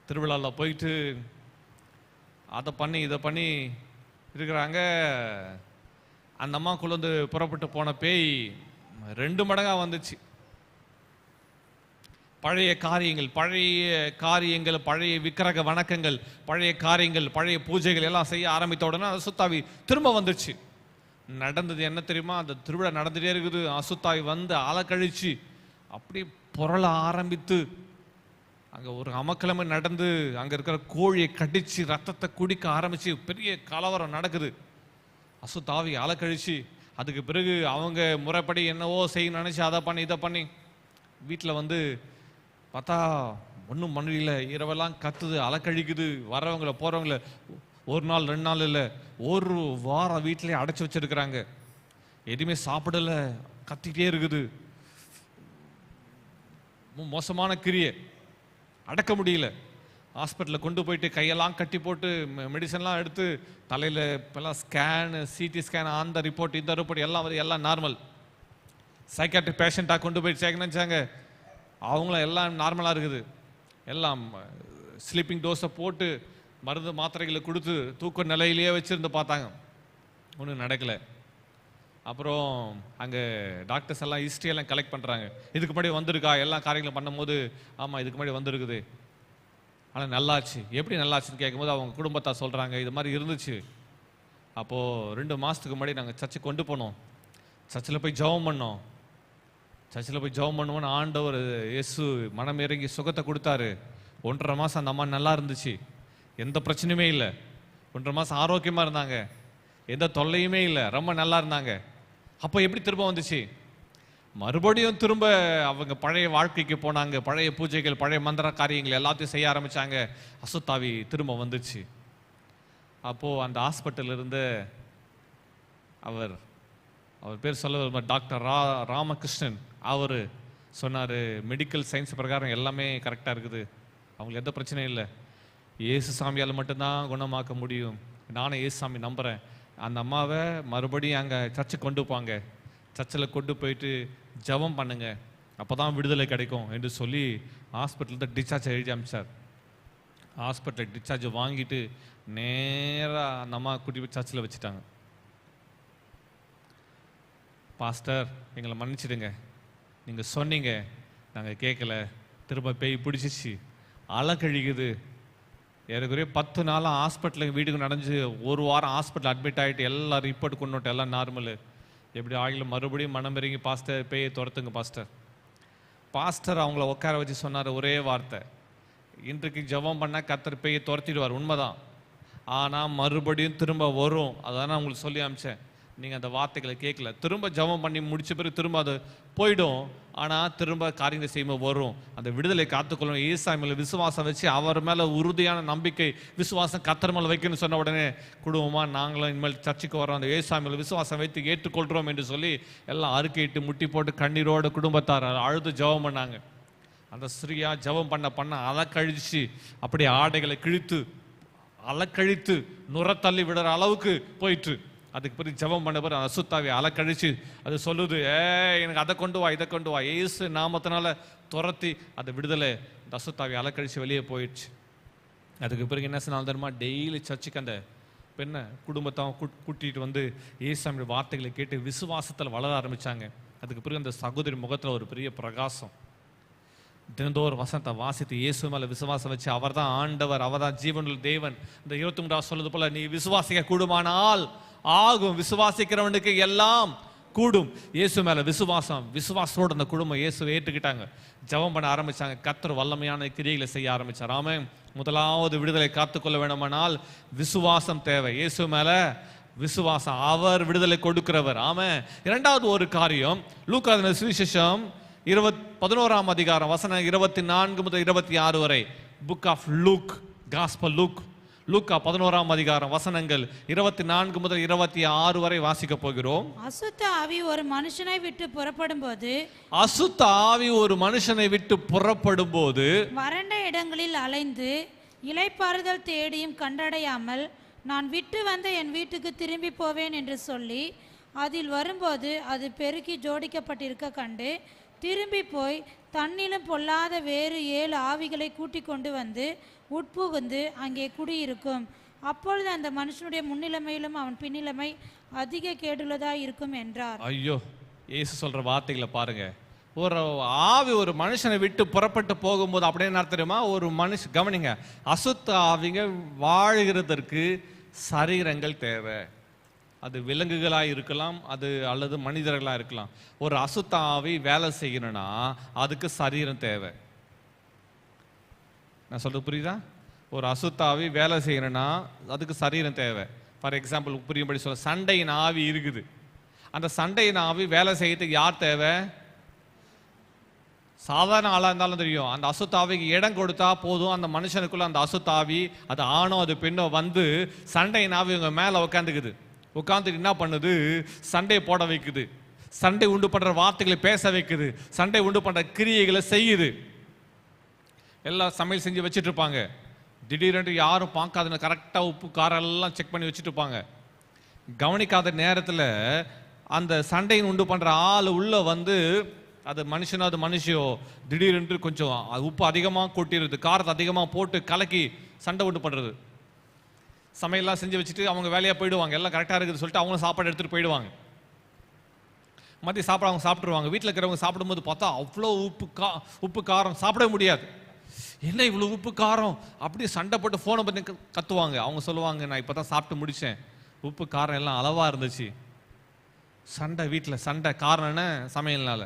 திருவிழாவில் போயிட்டு அதை பண்ணி இதை பண்ணி இருக்கிறாங்க. அந்த அம்மாக்குள்ளேருந்து புறப்பட்டு போன பேய் 2 மடங்காக வந்துச்சு. பழைய காரியங்கள், பழைய விக்கிரக வணக்கங்கள், பழைய காரியங்கள், பழைய பூஜைகள் எல்லாம் செய்ய ஆரம்பித்த உடனே அசுத்தாவி திரும்ப வந்துடுச்சு. நடந்தது என்ன தெரியுமா? அந்த திருவிழா நடந்துகிட்டே இருக்குது, அசுத்தாவி வந்து அலக்கழிச்சு அப்படியே புரள ஆரம்பித்து அங்கே ஒரு அமக்கலமை நடந்து அங்கே இருக்கிற கோழியை கடிச்சு ரத்தத்தை குடிக்க ஆரம்பிச்சு பெரிய கலவரம் நடக்குது. அசுத்தாவி அலக்கழிச்சு அதுக்கு பிறகு அவங்க முறைப்படி என்னவோ செய்ய நினச்சி அதை பண்ணி இதை பண்ணி வீட்டில் வந்து பார்த்தா ஒன்றும் மனைவியில் இரவெல்லாம் கத்துது, அலக்கழிக்குது. வரவங்கள போகிறவங்கள 1 நாள் 2 நாள் இல்லை, 1 வாரம் வீட்டிலே அடைச்சி வச்சிருக்கிறாங்க. எதுவுமே சாப்பிடலை, கத்திக்கிட்டே இருக்குது. மோசமான கிரியை, அடக்க முடியல. ஹாஸ்பிட்டலில் கொண்டு போயிட்டு கையெல்லாம் கட்டி போட்டு மெடிசன்லாம் எடுத்து தலையில் இப்போல்லாம் ஸ்கேனு, சிடி ஸ்கேன், அந்த ரிப்போர்ட் இந்த ரிப்போர்ட் எல்லாம் வந்து எல்லாம் நார்மல். சைக்காட்ரிக் பேஷண்ட்டாக கொண்டு போயிட்டு சேர்க்க நினச்சாங்க, அவங்களும் எல்லாம் நார்மலாக இருக்குது. எல்லாம் ஸ்லீப்பிங் டோஸை போட்டு மருந்து மாத்திரைகளை கொடுத்து தூக்க நிலையிலேயே வச்சுருந்து பார்த்தாங்க, ஒன்றும் நடக்கலை. அப்புறம் அங்கே டாக்டர்ஸ் எல்லாம் ஹிஸ்ட்ரியெல்லாம் கலெக்ட் பண்ணுறாங்க. இதுக்கு முன்னாடி வந்திருக்கா எல்லா காரியங்களும் பண்ணும்போது? ஆமாம், இதுக்கு முன்னாடி வந்திருக்குது, ஆனால் நல்லாச்சு. எப்படி நல்லாச்சுன்னு கேட்கும்போது அவங்க குடும்பத்தை சொல்கிறாங்க, இது மாதிரி இருந்துச்சு. அப்போது 2 மாதத்துக்கு முன்னாடி நாங்கள் சர்ச்சுக்கு கொண்டு போனோம், சர்ச்சில் போய் ஜெபம் பண்ணோம். சர்ச்சில் போய் ஜெபம் பண்ணுவோன்னு ஆண்டவர் இயேசு மனம் இறங்கி சுகத்தை கொடுத்தாரு. 1.5 மாதம் அந்த அம்மா நல்லா இருந்துச்சு, எந்த பிரச்சனையுமே இல்லை. 1.5 மாதம் ஆரோக்கியமாக இருந்தாங்க, எந்த தொல்லையுமே இல்லை, ரொம்ப நல்லா இருந்தாங்க. அப்போ எப்படி திரும்ப வந்துச்சு? மறுபடியும் திரும்ப அவங்க பழைய வாழ்க்கைக்கு போனாங்க. பழைய பூஜைகள், பழைய மந்திர காரியங்கள் எல்லாத்தையும் செய்ய ஆரம்பித்தாங்க. அசுத்தாவி திரும்ப வந்துச்சு. அப்போது அந்த ஹாஸ்பிட்டலில் இருந்து அவர் பேர் சொல்ல டாக்டர் ராமகிருஷ்ணன், அவர் சொன்னார், மெடிக்கல் சயின்ஸ் பிரகாரம் எல்லாமே கரெக்டாக இருக்குது, அவங்களுக்கு எந்த பிரச்சனையும் இல்லை, இயேசு சாமியால் மட்டும்தான் குணமாக்க முடியும், நானும் இயேசு சாமி நம்புகிறேன். அந்த அம்மாவை மறுபடியும் அங்கே சர்ச்சுக்கு கொண்டு போங்க, சர்ச்சில் கொண்டு போயிட்டு ஜெபம் பண்ணுங்க, அப்போ தான் விடுதலை கிடைக்கும் என்று சொல்லி ஹாஸ்பிட்டலில் டிஸ்சார்ஜ் எழுதி அமிச்சார். ஹாஸ்பிட்டலில் டிஸ்சார்ஜ் வாங்கிட்டு நேராக அந்த அம்மா கூட்டி போய் சர்ச்சில் வச்சுட்டாங்க. பாஸ்டர் எங்களை மன்னிச்சிடுங்க, நீங்கள் சொன்னீங்க நாங்கள் கேட்கல, திரும்ப பேய் பிடிச்சிச்சு, அலக்கழிக்குது. ஏறக்குறைய 10 நாளாக ஹாஸ்பிட்டலுக்கு வீட்டுக்கு நடந்து 1 வாரம் ஹாஸ்பிட்டல் அட்மிட் ஆகிட்டு எல்லாம் ரிப்போர்ட் கொண்டு வந்துட்டு எல்லாம் நார்மலு. எப்படி ஆகிலும் மறுபடியும் மனம் இறங்கி பாஸ்டர் பேயை துரத்துங்க பாஸ்டர் அவங்கள உட்கார வச்சு சொன்னார் ஒரே வார்த்தை, இன்றைக்கு ஜெபம் பண்ணால் கர்த்தர் பேயை துரத்திடுவார், உண்மைதான், ஆனால் மறுபடியும் திரும்ப வரும். அதான் நான் உங்களுக்கு சொல்லி அமிச்சேன், நீங்கள் அந்த வார்த்தைகளை கேட்கல. திரும்ப ஜெபம் பண்ணி முடிச்ச பிறகு திரும்ப அது போயிடும், ஆனால் திரும்ப காரியங்கள் செய்யும்போது வரும். அந்த விடுதலை காத்துக்கொள்ளணும். ஏசாமி மேலே விசுவாசம் வச்சு அவர் மேலே உறுதியான நம்பிக்கை விசுவாசம் கர்த்தர் மேலே வைக்கணும்னு சொன்ன உடனே குடும்பமாக நாங்களும் இனிமேல் சர்ச்சுக்கு வரோம், அந்த ஏசாமி மேலே விசுவாசம் வைத்து ஏற்றுக்கொள்கிறோம் என்று சொல்லி எல்லாம் அறிக்கையிட்டு முட்டி போட்டு கண்ணீரோடு குடும்பத்தார் அழுது ஜெபம் பண்ணாங்க. அந்த ஸ்ரீயா ஜெபம் பண்ண அலக்கழிச்சு அப்படியே ஆடைகளை கிழித்து அலக்கழித்து நுரத்தள்ளி விடுற அளவுக்கு போயிட்டு அதுக்கு பிறகு ஜெபம் பண்ண பிறகு அசுத்தாவி அலக்கழிச்சு அது சொல்லுது, எனக்கு அதை கொண்டு வா இதை கொண்டு வா, ஏசு நாமத்தினால துரத்தி அந்த விடுதலை அந்த அசுத்தாவி அலக்கழிச்சு வெளியே போயிடுச்சு. அதுக்கு பிறகு என்ன சொன்னாலும் தெரியுமா, டெய்லி சர்ச்சுக்கு அந்த பெண்ணை குடும்பத்தை கூட்டிகிட்டு வந்து ஏசாமியோட வார்த்தைகளை கேட்டு விசுவாசத்தில் வளர ஆரம்பித்தாங்க. அதுக்கு பிறகு அந்த சகோதரி முகத்தில் ஒரு பெரிய பிரகாசம். தினந்தோறும் வசனத்தை வாசித்து இயேசு மேலே விசுவாசம் வச்சு அவர் தான் ஆண்டவர், அவர் தான் ஜீவனுள்ள தேவன். இந்த 23 சொல்லுது போல, நீ விசுவாசிக்க கூடுமானால் ஆகும், விசுவாசிக்கிறவனுக்கு எல்லாம் கூடும். இயேசு மேல விசுவாசத்தோடு அந்த குடும்பம் இயேசுவை ஏற்றுக்கிட்டாங்க, ஜெபம் பண்ண ஆரம்பிச்சாங்க. கர்த்தர் வல்லமையான கிரியைகளை செய்ய ஆரம்பிச்சார். ஆமென். முதலாவது விடுதலை காத்துக்கொள்ள வேண்டுமானால் விசுவாசம் தேவை. இயேசு மேல விசுவாசம், அவர் விடுதலை கொடுக்கிறவர். ஆமென். இரண்டாவது ஒரு காரியம், லூக்கா சுவிசேஷம் 11ஆம் அதிகாரம் வசனம் 24 முதல் 26 வரை, book of Luke, gospel Luke, லூக்கா 11ஆம் அதிகாரம் வசனங்கள் 24 முதல் 26 வரை வாசிக்க போகிறோம். அசுத்த ஆவி ஒரு மனுஷனை விட்டு புறப்படும் போது, அசுத்த ஆவி ஒரு மனுஷனை விட்டு புறப்படும் போது வறண்ட இடங்களில் அலைந்து இளைப்பாறுதல் தேடியும் கண்டடையாமல், நான் விட்டு வந்த என் வீட்டுக்கு திரும்பி போவேன் என்று சொல்லி அதில் வரும்போது அது பெருக்கி ஜோடிக்கப்பட்டிருக்க கண்டு திரும்பி போய் தன்னிலும் பொல்லாத வேறு 7 ஆவிகளை கூட்டிக் கொண்டு வந்து உட்புகுந்து அங்கே குடியிருக்கும். அப்பொழுது அந்த மனுஷனுடைய முன்னிலைமையிலும் அவன் பின்னிலைமை அதிக கேடுள்ளதாக இருக்கும் என்றார். ஐயோ, இயேசு சொல்ற வார்த்தைகளை பாருங்க. ஒரு ஆவி ஒரு மனுஷனை விட்டு புறப்பட்டு போகும்போது அப்படியே என்ன தெரியுமா? ஒரு மனுஷன், கவனிங்க, அசுத்த ஆவிங்க வாழ்கிறதற்கு சரீரங்கள் தேவை. அது விலங்குகளாக இருக்கலாம், அது அல்லது மனிதர்களாக இருக்கலாம். ஒரு அசுத்த ஆவி வேலை செய்யணும்னா அதுக்கு சரீரம் தேவை. நான் சொல்றது புரியுதா? ஒரு அசுத்த ஆவி வேலை செய்யணும்னா அதுக்கு சரீரம் தேவை. ஃபார் எக்ஸாம்பிள் புரியும்படி சொல்ல, சண்டையின் ஆவி இருக்குது. அந்த சண்டையின் ஆவி வேலை செய்யறதுக்கு யார் தேவை? சாதாரண ஆளாக இருந்தாலும் தெரியும், அந்த அசுத்தாவிக்கு இடம் கொடுத்தா போதும், அந்த மனுஷனுக்குள்ள அந்த அசுத்தாவி, அது ஆணோ அது பெண்ணோ வந்து சண்டையின் ஆவி இவங்க மேலே உட்காந்துக்குது. உட்காந்துட்டு என்ன பண்ணுது? சண்டையை போட வைக்குது, சண்டை உண்டு பண்ற வார்த்தைகளை பேச வைக்குது, சண்டை உண்டு பண்ற கிரியைகளை செய்யுது. எல்லாம் சமையல் செஞ்சு வச்சுட்டு இருப்பாங்க. திடீரென்று யாரும் பார்க்காதுன்னு கரெக்டாக உப்பு காரம் எல்லாம் செக் பண்ணி வச்சுட்டு இருப்பாங்க. கவனிக்காத நேரத்தில் அந்த சண்டையின் உண்டு பண்ணுற ஆள் உள்ள வந்து, அது மனுஷனோ அது மனுஷியோ, திடீரென்று கொஞ்சம் உப்பு அதிகமாக கொட்டிடுது, காரத்தை அதிகமாக போட்டு கலக்கி சண்டை உண்டு பண்ணுறது. சமையல்லாம் செஞ்சு வச்சுட்டு அவங்க வேலையாக போயிடுவாங்க. எல்லாம் கரெக்டாக இருக்குது சொல்லிட்டு அவங்களும் சாப்பாடு எடுத்துகிட்டு போயிடுவாங்க. மதிய சாப்பாடு அவங்க சாப்பிட்ருவாங்க. வீட்டில் இருக்கிறவங்க சாப்பிடும்போது பார்த்தா அவ்வளோ உப்பு காரம் சாப்பிட முடியாது. என்ன இவ்வளோ உப்பு காரம் அப்படியே சண்டை போட்டு ஃபோனை பண்ணி கத்துவாங்க. அவங்க சொல்லுவாங்க, நான் இப்போ தான் சாப்பிட்டு முடித்தேன், உப்பு காரம் எல்லாம் அளவாக இருந்துச்சு. சண்டை வீட்டில் சண்டை, காரணம் என்ன? சமையல்னால.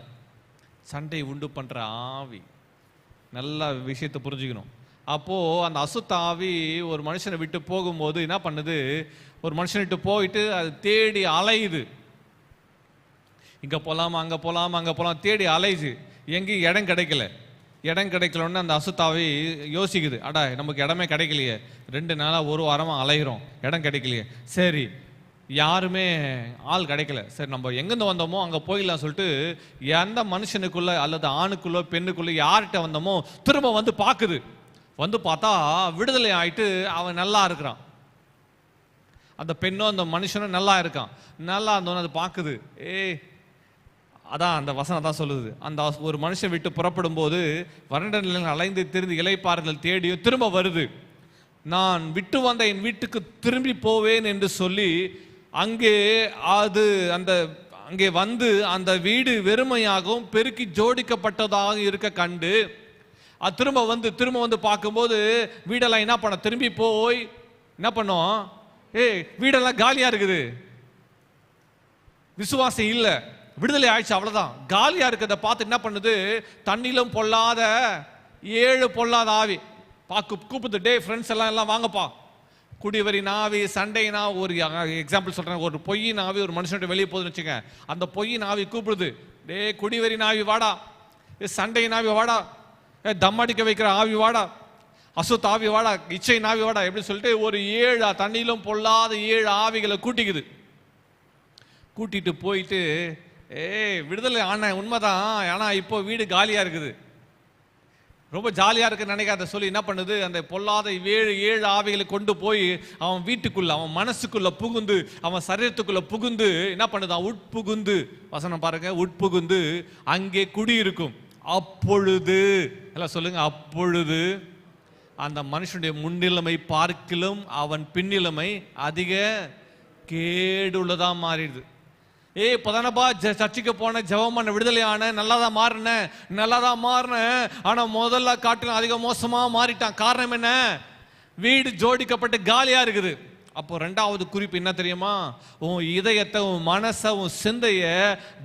சண்டை உண்டு பண்ணுற ஆவி. நல்ல விஷயத்தை புரிஞ்சுக்கணும். அப்போது அந்த அசுத்த ஆவி ஒரு மனுஷனை விட்டு போகும்போது என்ன பண்ணுது? ஒரு மனுஷனை விட்டு போயிட்டு அது தேடி அலையுது. இங்கே போகலாமா அங்கே போகலாமா அங்கே போகலாம் தேடி அலையுது. எங்கேயும் இடம் கிடைக்கல. இடம் கிடைக்கலன்னு அந்த அசுத்தாவி யோசிக்குது, அடா நமக்கு இடமே கிடைக்கலையே, 2 நாளாக 1 வாரமாக அலைகிறோம், இடம் கிடைக்கலையே, சரி யாருமே ஆள் கிடைக்கல, சரி நம்ம எங்கேருந்து வந்தோமோ அங்கே போயிடலாம் சொல்லிட்டு எந்த மனுஷனுக்குள்ள அல்லது ஆணுக்குள்ளோ பெண்ணுக்குள்ளோ யார்கிட்ட வந்தோமோ திரும்ப வந்து பார்க்குது. வந்து பார்த்தா விடுதலை ஆயிட்டு அவன் நல்லா இருக்கிறான். அந்த பெண்ணும் அந்த மனுஷனும் நல்லா இருக்கான். நல்லா இருந்தோன்னு அது பார்க்குது. அதான் அந்த வசனம் தான் சொல்லுது, அந்த ஒரு மனுஷன் விட்டு புறப்படும் போது வறண்ட நிலையில் அலைந்து திரிந்து இளைப்பாறுதல் தேடியும் திரும்ப வருது. நான் விட்டு வந்த என் வீட்டுக்கு திரும்பி போவேன் என்று சொல்லி அங்கே அங்கே வந்து அந்த வீடு வெறுமையாகவும் பெருக்கி ஜோடிக்கப்பட்டதாக இருக்க கண்டு அது திரும்ப வந்து பார்க்கும்போது வீடெல்லாம் என்ன பண்ண, திரும்பி போய் என்ன பண்ணோம்? வீடெல்லாம் காலியா இருக்குது, விசுவாசம் இல்லை, விடுதலை ஆயிடுச்சு, அவ்வளவுதான். காலியா இருக்கிறத பார்த்து என்ன பண்ணுது? தண்ணிலும் பொல்லாத 7 பொல்லாத ஆவி கூப்பிடுது, டே ஃப்ரெண்ட்ஸ் எல்லாம் வாங்கப்பா. குடிவரி நாவி, சண்டை நாவி, ஒரு எக்ஸாம்பிள் சொல்றேன், ஒரு பொய் நாவி ஒரு மனுஷன்ட்ட வெளியே போகுதுன்னு வச்சுங்க, அந்த பொய் நாவி கூப்பிடுது, டே குடிவரி நாவி வாடா, சண்டை நாவி வாடா, தம் அடிக்க வைக்கிற ஆவி வாடா, அசுத்த ஆவி வாடா, இச்சை நாவி வாடா, எப்படி சொல்லிட்டு ஒரு 7 தண்ணிலும் பொல்லாத 7 ஆவிகளை கூட்டிக்குது. கூட்டிட்டு போயிட்டு விடுதலை ஆன உண்மைதான், ஆனா இப்போ வீடு காலியா இருக்குது, ரொம்ப ஜாலியா இருக்குன்னு நினைக்காத சொல்லி என்ன பண்ணுது? அந்த பொல்லாத 7 ஆவிகளை கொண்டு போய் அவன் வீட்டுக்குள்ள, அவன் மனசுக்குள்ள புகுந்து, அவன் சரீரத்துக்குள்ள புகுந்து என்ன பண்ணுதான்? உட்புகுந்து, வசனம் பாருங்க, உட்புகுந்து அங்கே குடியிருக்கும். அப்பொழுது எல்லாம் சொல்லுங்க, அப்பொழுது அந்த மனுஷனுடைய முன்னிலைமை பார்க்கிலும் அவன் பின்னிலைமை அதிக கேடுள்ளதா மாறிடுது. இப்பதானப்பா சர்ச்சுக்கு போன, ஜெபம் பண்ண, விடுதலையான, நல்லாதான் மாறினேன், ஆனா முதல்ல காட்டிலும் அதிக மோசமா மாறிட்டான். காரணம் என்ன? வீடு ஜோடிக்கப்பட்டு காலியா இருக்குது. அப்போ 2வது குறிப்பு என்ன தெரியுமா? உன் இதயத்தை, உன் மனசை, உன் சிந்தைய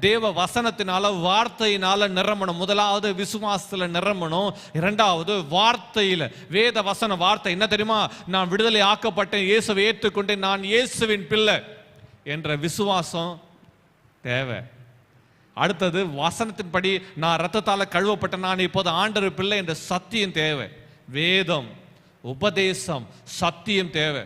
தேவ வசனத்தினால, வார்த்தையினால நிரம்பணும். முதலாவது விசுவாசத்துல நிரம்பணும். 2வது வார்த்தையில, வேத வசன வார்த்தை. என்ன தெரியுமா? நான் விடுதலை ஆக்கப்பட்டேன், இயேசுவை ஏற்றுக்கொண்டேன், நான் இயேசுவின் பிள்ளை என்ற விசுவாசம் தேவை. அடுத்தது வசனத்தின்படி நான் ரத்தத்தால கழுவப்பட்ட, நான் இப்போது ஆண்டவர் பிள்ளை என்ற சத்தியம் தேவை. வேதம் உபதேசம், சத்தியம் தேவை.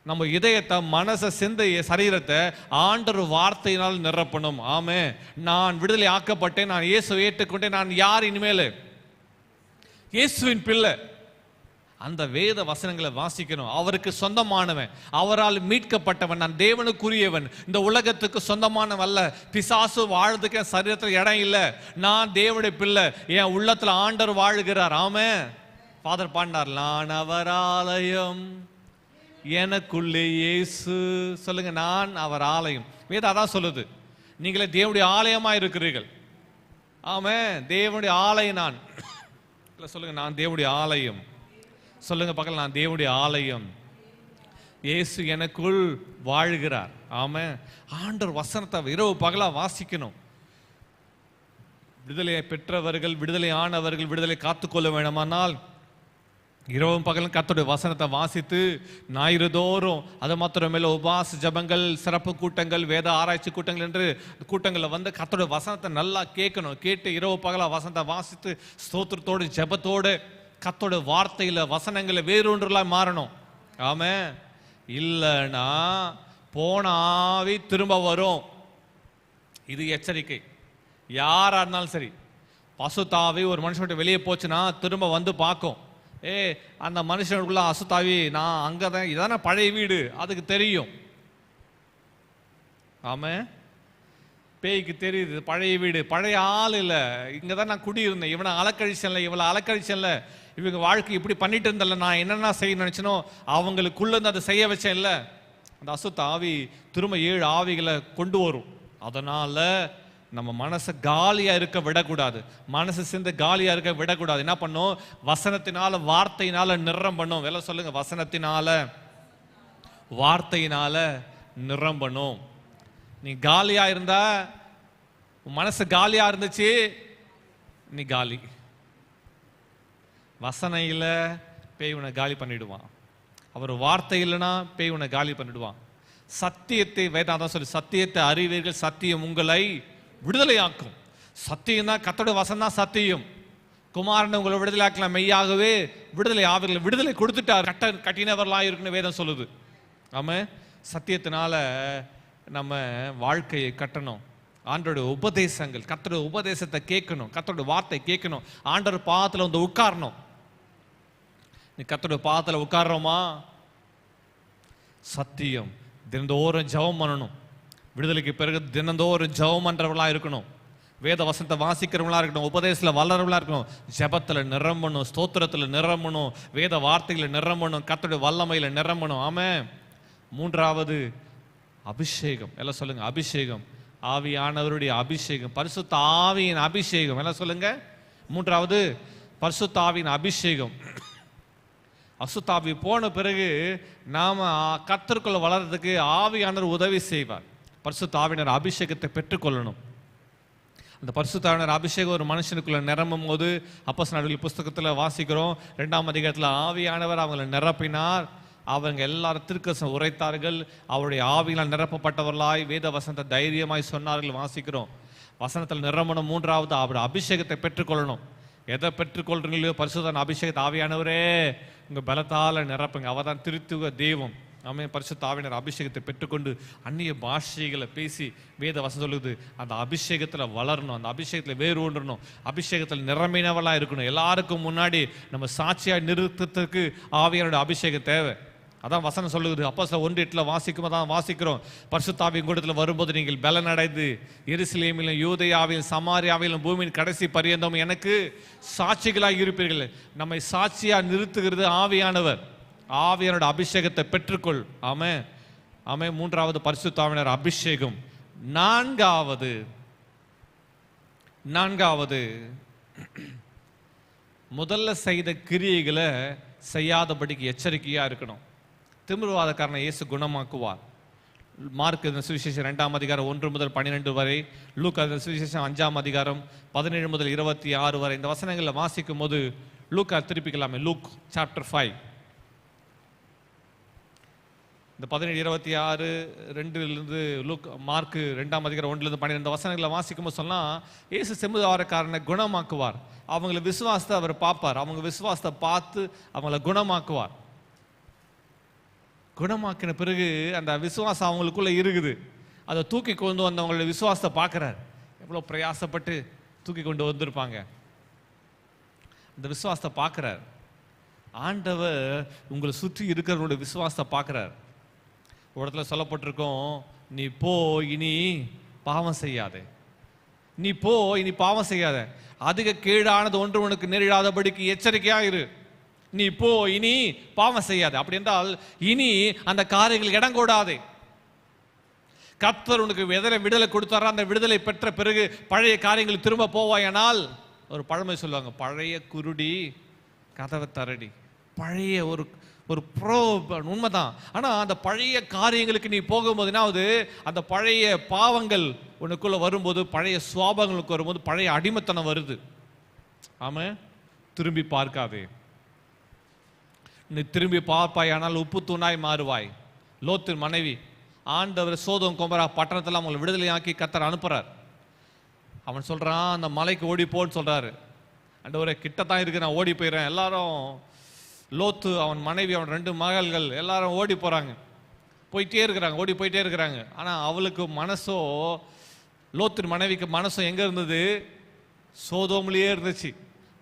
நம்ம இதயத்தை, மனசை, சிந்தையை, சரீரத்தை ஆண்டவர் வார்த்தையினால் நிரப்பணும். ஆமே, நான் விடுதலை ஆக்கப்பட்டேன், நான் இயேசுவை ஏற்றுக்கொண்டேன், நான் யார் இனிமேல்? இயேசுவின் பிள்ளை. அந்த வேத வசனங்களை வாசிக்கணும். அவருக்கு சொந்தமானவன், அவரால் மீட்கப்பட்டவன், நான் தேவனுக்குரியவன், இந்த உலகத்துக்கு சொந்தமானவன் அல்ல. பிசாசு வாழ்றதுக்கு என் சரீரத்தில் இடம் இல்லை. நான் தேவனுடைய பிள்ளை, என் உள்ளத்துல ஆண்டவர் வாழுகிறார். ஆமே, ஃபாதர் பாடினார், நான் அவர் ஆலயம், எனக்குள்ளே இயேசு. சொல்லுங்க, நான் அவர் ஆலயம். வேதம் அதான் சொல்லுது, நீங்களே தேவனுடைய ஆலயமா இருக்கிறீர்கள். ஆமே, தேவனுடைய ஆலயம் நான். சொல்லுங்க, நான் தேவனுடைய ஆலயம். சொல்லுங்க பக்கத்துல, நான் தேவனுடைய ஆலயம், இயேசு எனக்குள் வாழ்கிறார். ஆமே, ஆண்டவர் வசனத்தை இரவு பகலா வாசிக்கணும். விடுதலை பெற்றவர்கள், விடுதலை ஆனவர்கள் விடுதலை காத்துக்கொள்ள வேண்டுமானால் இரவும் பகலும் கர்த்தருடைய வசனத்தை வாசித்து ஞாயிறு தோறும், அது மாத்திரமேல உபாச ஜபங்கள், சிறப்பு கூட்டங்கள், வேத ஆராய்ச்சி கூட்டங்கள் என்று கூட்டங்களில் வந்து கர்த்தருடைய வசனத்தை நல்லா கேட்கணும். கேட்டு இரவு பகலா வசனத்தை வாசித்து ஸ்தோத்திரத்தோடு ஜபத்தோடு கர்த்தருடைய வார்த்தையில வசனங்களை வேறொன்றுலாம் மாறணும். ஆமே, இல்லைன்னா போன ஆவி திரும்ப வரும். இது எச்சரிக்கை. யாரா இருந்தாலும் சரி, பசுத்தாவி ஒரு மனுஷன் வெளியே போச்சுன்னா திரும்ப வந்து பார்க்கும். அந்த மனுஷனுக்குள்ள அசுத்தாவி, நான் அங்கதான், இதான பழைய வீடு, அதுக்கு தெரியும். ஆமா, பேய்க்கு தெரியுது பழைய வீடு, பழைய ஆள் இல்லை, இங்கதான் நான் குடியிருந்தேன், இவனை அலக்கழிச்சல, இவளை அலக்கழிச்சல, இவங்க வாழ்க்கை இப்படி பண்ணிட்டு இருந்தல, நான் என்னென்ன செய்ய நினைச்சனோ அவங்களுக்குள்ள இருந்து அதை செய்ய வச்சேன் இல்ல. அந்த அசுத்த ஆவி திரும்ப 7 ஆவிகளை கொண்டு வரும். அதனால நம்ம மனசை காலியா இருக்க விடக்கூடாது, மனசு சிந்த காலியா இருக்க விடக்கூடாது. என்ன பண்ணும்? வசனத்தினால, வார்த்தையினால நிறம் பண்ணும். வேலை சொல்லுங்க, வசனத்தினால, வார்த்தையினால நிறம் பண்ணும். நீ காலியா இருந்தா, மனசு காலியா இருந்துச்சு, நீ காலி. வசனம் இல்ல, பேய் உன்னை காலி பண்ணிடுவான். அவர் வார்த்தை இல்லைன்னா பேய் உன்னை காலி பண்ணிடுவான். சத்தியத்தை, வேதாந்தம் சொல்லி, சத்தியத்தை அறிவீர்கள், சத்தியம் உங்களை விடுதலையாக்கும். சத்தியம் தான், கர்த்தருடைய வசனம் தான் சத்தியம். குமாரன் உங்களை விடுதலை ஆக்கலாம், மெய்யாகவே விடுதலை ஆவீர்கள். விடுதலை கொடுத்துட்டார், கட்டினவர்களாக இருக்குன்னு வேதம் சொல்லுது. ஆமா, சத்தியத்தினால நம்ம வாழ்க்கையை கட்டணும். ஆண்டோடைய உபதேசங்கள், கர்த்தருடைய உபதேசத்தை கேட்கணும், கர்த்தருடைய வார்த்தை கேட்கணும். ஆண்டவர் பாதத்துல வந்து உட்காரணும். நீ கர்த்தருடைய பாதத்துல உட்கார்றோமா? சத்தியம், தினந்தோறும் ஜெபம் பண்ணணும். விடுதலைக்கு பிறகு தினந்தோறும் ஜெபம் பண்றவங்களா இருக்கணும், வேத வசனத்தை வாசிக்கிறவங்களா இருக்கணும், உபதேசத்துல வளரவங்களா இருக்கணும், ஜெபத்துல நிரம்பணும், ஸ்தோத்திரத்துல நிரம்பணும், வேத வார்த்தைகளை நிரம்பணும், கர்த்தருடைய வல்லமையில நிரம்பணும். ஆமே, 3வது அபிஷேகம். எல்லாம் சொல்லுங்க, அபிஷேகம், ஆவியானவருடைய அபிஷேகம், பரிசுத்த ஆவியின் அபிஷேகம். எல்லாம் சொல்லுங்க, 3வது பரிசுத்த ஆவியின் அபிஷேகம். அசுத்தாவி போன பிறகு நாம கர்த்தருக்குள்ள வளர்றதுக்கு ஆவியானவர் உதவி செய்வார். பரிசுத்த ஆவியானவர் அபிஷேகத்தை பெற்றுக்கொள்ளணும். அந்த பரிசுத்த ஆவியானவர் அபிஷேகம் ஒரு மனுஷனுக்குள்ள நிரம்பும் போது, அப்போஸ்தலர் நடவடிக்கைகள் புஸ்தகத்துல வாசிக்கிறோம், 2ஆம் அதிகாரத்துல ஆவியானவர் அவங்களை நிரப்பினார். அவங்க எல்லாரும் தீர்க்கதரிசனம் உரைத்தார்கள், அவருடைய ஆவியினால் நிரப்பப்பட்டவர்களாய் வேத வசனத்தை தைரியமாய் சொன்னார்கள் வாசிக்கிறோம். வசனத்தில் நிரம்பணும். 3வது அவருடைய அபிஷேகத்தை பெற்றுக்கொள்ளணும். எதை பெற்றுக்கொள்றீங்களோ, பரிசுத்த அபிஷேகத்தை, ஆவியானவரே உங்க பலத்தால நிரப்புங்க. அவர் தான் திருத்துவ தெய்வம். ஆமே, பரிசுத்த ஆவியானவர் அபிஷேகத்தை பெற்றுக்கொண்டு அந்நிய பாஷைகளை பேசி வேத வசனம் சொல்லுது, அந்த அபிஷேகத்துல வளரணும், அந்த அபிஷேகத்துல வேறு ஒன்றணும், அபிஷேகத்தில் நிரம்பினவளா இருக்கணும். எல்லாருக்கும் முன்னாடி நம்ம சாட்சியா நிறுத்தத்துக்கு ஆவியானோட அபிஷேகம் தேவை. அதான் வசனம் சொல்லுது. அப்போஸ்தலர் 1:8 வாசிக்கும் தான் வாசிக்கிறோம், பரிசுத்த ஆவி உங்களிடத்தில் வரும்போது நீங்கள் பலன் அடைந்து எருசலேமிலும் யூதேயாவிலும் சமாரியாவிலும் பூமியின் கடைசி பரியந்தம் எனக்கு சாட்சிகளாக இருப்பீர்கள். நம்மை சாட்சியா நிறுத்துகிறது ஆவியானவர். ஆவியானோட அபிஷேகத்தை பெற்றுக்கொள். ஆமே, ஆமே. 3வது பரிசுத்த ஆவியானவர் அபிஷேகம். 4வது முதல்ல செய்த கிரியைகளை செய்யாதபடிக்கு எச்சரிக்கையா இருக்கணும். திமிர்வாதக்காரனை இயேசு குணமாக்குவார். மார்க் சுவிசேஷம் 2ஆம் அதிகாரம் 1 முதல் 12 வரை, லூக்கா சுவிசேஷம் 5ஆம் அதிகாரம் 17 முதல் 26 வரை இந்த வசனங்களை வாசிக்கும் போது, லூக்கா திருப்பிக்கலாமே, லூக் சாப்டர் 5 இந்த 17, 26, 2லிருந்து லூக், மார்க் 2ஆம் அதிகாரம் 1லிருந்து 12 வசனங்களை வாசிக்கும் போது சொன்னா, இயேசு திமிர்வாதக்காரனை குணமாக்குவார். அவங்கள விசுவாசத்தை அவர் பார்ப்பார். அவங்க விசுவாசத்தை பார்த்து அவங்கள குணமாக்குவார். குணமாக்கின பிறகு அந்த விசுவாசம் அவங்களுக்குள்ள இருக்குது. அதை தூக்கி கொண்டு வந்தவங்களோட விசுவாசத்தை பார்க்குறார். எவ்வளோ பிரயாசப்பட்டு தூக்கி கொண்டு வந்திருப்பாங்க. அந்த விசுவாசத்தை பார்க்குறார். ஆண்டவர் உங்களை சுற்றி இருக்கிறவங்களோட விசுவாசத்தை பார்க்குறார். ஒரு இடத்துல சொல்லப்பட்டிருக்கோம், நீ போ இனி பாவம் செய்யாதே, நீ போ இனி பாவம் செய்யாத, அதிக கீழானது ஒன்று உனக்கு நேரிடாதபடிக்கு எச்சரிக்கையா இரு, நீ போ இனி பாவம் செய்யாத. அப்படி என்றால் இனி அந்த காரியங்கள் இடம் கூடாதே. கர்த்தர் உனக்கு விடுதலை கொடுத்தாரா, அந்த விடுதலை பெற்ற பிறகு பழைய காரியங்கள் திரும்ப போவாயானால், ஒரு பழமை சொல்லுவாங்க, பழைய குருடி கதவை தரடி. பழைய ஒரு உண்மைதான். ஆனா அந்த பழைய காரியங்களுக்கு நீ போகும்போதுனாவது அந்த பழைய பாவங்கள் உனக்குள்ள வரும்போது, பழைய சுவாபங்களுக்கு வரும்போது பழைய அடிமைத்தனம் வருது. ஆமா, திரும்பி பார்க்காதே. நீ திரும்பி பார்ப்பாயானால் உப்பு தூணாய் மாறுவாய். லோத்தின் மனைவி, ஆண்டவர் சோதோம் கொமரா பட்டணத்தில் அவங்களை விடுதலையாக்கி கர்த்தர் அனுப்புறார். அவன் சொல்றான், அந்த மலைக்கு ஓடி போன்னு சொல்றாரு. ஆண்டவரே கிட்டத்தான் இருக்கு, நான் ஓடி போயிடுறேன். எல்லாரும் லோத்து, அவன் மனைவி, அவன் 2 மகள்கள் எல்லாரும் ஓடி போறாங்க, போயிட்டே இருக்கிறாங்க, ஓடி போயிட்டே இருக்கிறாங்க. ஆனா அவளுக்கு மனசோ, லோத்தின் மனைவிக்கு மனசோ எங்க இருந்தது? சோதோம்லயே இருந்துச்சு.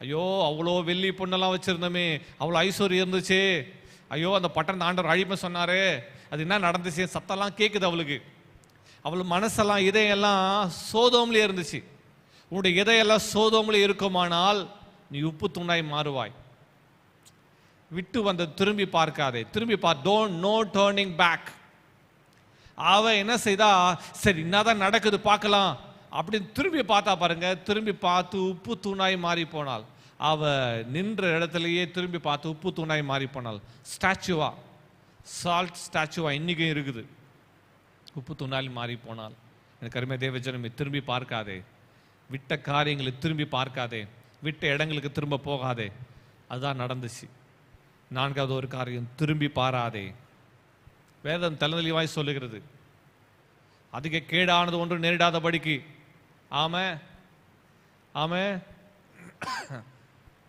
ஐயோ, அவ்வளோ வெள்ளி பொண்ணெல்லாம் வச்சிருந்தோமே, அவ்வளோ ஐஸ்வர்யம் இருந்துச்சு, ஐயோ அந்த பட்டணத்தை ஆண்டவர் அழிமை சொன்னாரே, அது என்ன நடந்துச்சு, சத்தம்லாம் கேட்குது அவளுக்கு. அவள் மனசெல்லாம் இதயெல்லாம் சோதோம்லேயே இருந்துச்சு. உன்னுடைய இதயெல்லாம் சோதோம்லேயே இருக்குமானால் நீ உப்பு துண்டாய் மாறுவாய். விட்டு வந்த திரும்பி பார்க்காதே. திரும்பி டோன்ட் நோ டர்னிங் பேக். அவ என்ன செய்தா, சரி என்னதான் நடக்குது பார்க்கலாம் அப்படின்னு திரும்பி பார்த்தா பாருங்க. திரும்பி பார்த்து உப்பு தூணாய் மாறி போனாள். அவ நின்ற இடத்துலயே திரும்பி பார்த்து உப்பு தூணாய் மாறி போனாள். ஸ்டாச்சுவா, சால்ட் ஸ்டாச்சுவா இன்னைக்கும் இருக்குது. உப்பு தூணால் மாறி போனாள். எனக்கு அருமை தேவஜனமே, திரும்பி பார்க்காதே. விட்ட காரியங்களை திரும்பி பார்க்காதே. விட்ட இடங்களுக்கு திரும்ப போகாதே. அதுதான் நடந்துச்சு. 4வது ஒரு காரியம், திரும்பி பாராதே. வேதம் தெளிவாய் சொல்லுகிறது, அதிக கேடானது ஒன்று நேரிடாதபடிக்கு. ஆமே ஆமே.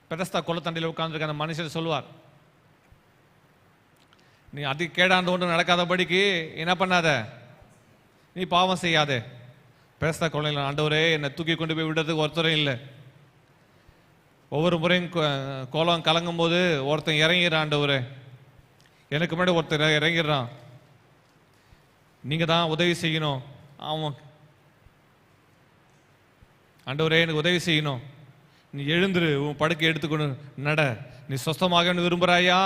பெதஸ்தா கொள்ளத்தண்டையில் உட்கார்ந்துருக்க அந்த மனுஷன் சொல்லுவார், நீ அதிக கேடானது ஒன்று நடக்காதபடிக்கு என்ன பண்ணாத, நீ பாவம் செய்யாதே. பெதஸ்தா கொள்ளையில், ஆண்டவரே என்னை தூக்கி கொண்டு போய் விடுறதுக்கு ஒருத்தரும் இல்லை. ஒவ்வொரு முறையும் கோலம் கலங்கும் போது ஒருத்தன் இறங்கிடுறான். ஆண்டவரே, எனக்கு முன்னாடி ஒருத்தர் இறங்கிடுறான், நீங்க தான் உதவி செய்யணும். ஆமாம் ஆண்டவரே, எனக்கு உதவி செய்யணும். நீ எழுந்துரு, உன் படுக்கை எடுத்துக்கொண்டு நட. நீ சொஸ்தமாக விரும்புகிறாயா,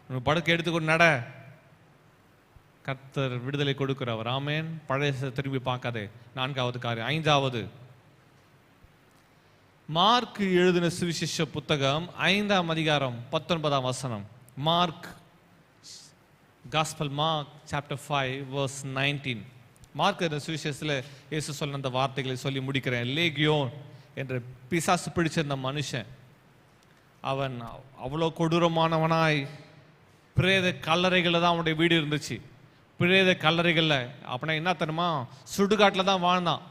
உன் படுக்கை எடுத்துக்கொண்டு நட. கர்த்தர் விடுதலை கொடுக்கிறவர். ஆமேன். பழைய திரும்பி பார்க்காதே. 4வது காரியம். 5வது, மார்க் எழுதின சுவிசேஷ புத்தகம் 5ஆம் அதிகாரம் 19ஆம் வசனம். Mark, Gospel Mark chapter 5 verse 19. Mark எழுதின சுவிசேஷத்தில் இயேசு சொன்ன அந்த வார்த்தைகளை சொல்லி முடிக்கிறேன். லேகியோன் என்ற பிசாசு பிடிச்சிருந்த மனுஷன், அவன் அவ்வளோ கொடூரமானவனாய், பிரேத கல்லறைகளில் தான் அவனுடைய வீடு இருந்துச்சு. பிரேத கல்லறைகளில். அப்படின்னா என்ன தெரியுமா, சுடுகாட்டில் தான் வாழ்ந்தான்.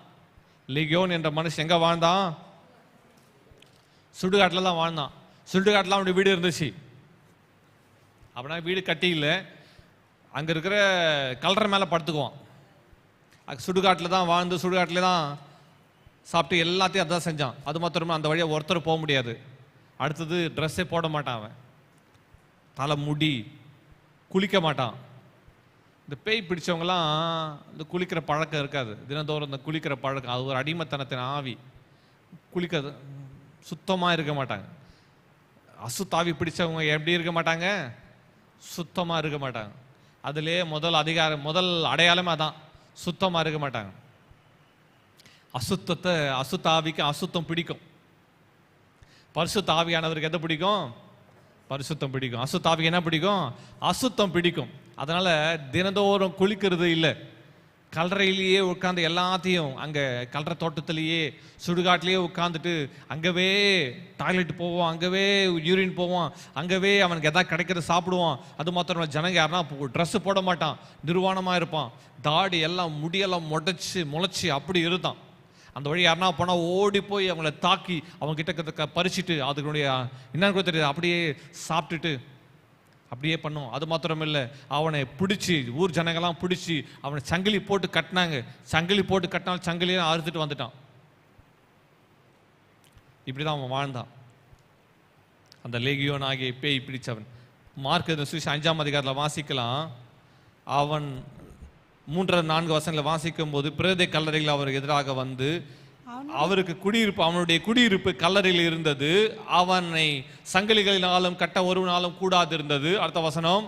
லேகியோன் என்ற மனுஷன் எங்கே வாழ்ந்தான்? சுடுகாட்டில் தான் வாழ்ந்தான். சுடுகாட்டில் அவனுடைய வீடு இருந்துச்சு. அப்படின்னா வீடு கட்டி இல்லை, அங்கே இருக்கிற கல்லறை மேலே படுத்துக்குவான். சுடுகாட்டில் தான் வாழ்ந்து, சுடுகாட்டில் தான் சாப்பிட்டு எல்லாத்தையும் அதான் செஞ்சான். அது மாத்திரமே, அந்த வழியாக ஒருத்தர் போக முடியாது. அடுத்தது ட்ரெஸ்ஸே போட மாட்டான் அவன், தலை முடி, குளிக்க மாட்டான். இந்த பேய் பிடிச்சவங்களாம் இந்த குளிக்கிற பழக்கம் இருக்காது. தினந்தோறும் இந்த குளிக்கிற பழக்கம், அது ஒரு அடிமைத்தனத்தின் ஆவி. குளிக்கிறது சுத்தமாக இருக்க மாட்டாங்க. அசுத்தாவி பிடிச்சவங்க எப்படி இருக்க மாட்டாங்க? சுத்தமாக இருக்க மாட்டாங்க. அதுலேயே முதல் அடையாளமே அதான், சுத்தமாக இருக்க மாட்டாங்க. அசுத்தாவிக்கு அசுத்தம் பிடிக்கும். பரிசுத்த ஆவியானவருக்கு எதை பிடிக்கும்? பரிசுத்தம் பிடிக்கும். அசுத்தாவிக்கு என்ன பிடிக்கும்? அசுத்தம் பிடிக்கும். அதனால தினந்தோறும் குளிக்கிறது இல்லை, கல்லறையிலேயே உட்காந்து எல்லாத்தையும், அங்கே கல்லறை தோட்டத்திலேயே சுடுகாட்டிலேயே உட்காந்துட்டு அங்கவே டாய்லெட் போவான், அங்கவே யூரின் போவான், அங்கவே அவனுக்கு எதாவது கிடைக்கிறது சாப்பிடுவான். அது மாத்திரம் ஜனங்க யாருன்னா ட்ரெஸ்ஸு போட மாட்டான், நிர்வாணமாக இருப்பான், தாடி எல்லாம் முடியெல்லாம் முளைச்சி அப்படி இருந்தான். அந்த வழி யாருன்னா போனால் ஓடி போய் அவங்கள தாக்கி அவங்க கிட்ட பறிச்சுட்டு அதுக்குடைய என்னன்னு கூட தெரியாது அப்படியே சாப்பிட்டுட்டு அப்படியே பண்ணும். அது மாத்திரம் இல்லை, அவனை பிடிச்சி ஊர் ஜனங்கள்லாம் பிடிச்சி அவனை சங்கிலி போட்டு கட்டினாங்க. சங்கிலி போட்டு கட்டினாலும் சங்கிலியை அறுத்துட்டு வந்துட்டான். இப்படிதான் அவன் வாழ்ந்தான், அந்த லேகியோன் ஆகிய பேய் பிடிச்சவன். மார்க் 5ஆம் அதிகாரத்தில் வாசிக்கலாம். அவன் 3-4 வசனங்களை வாசிக்கும் போது பிரேத கல்லறையில் அவருக்கு எதிராக வந்து அவருக்கு குடியிருப்பு, அவனுடைய குடியிருப்பு கல்லறையில் இருந்தது. அவனை சங்கிலிகளினாலும் கட்ட ஒருவனாலும் கூடாது இருந்தது. அடுத்த வசனம்,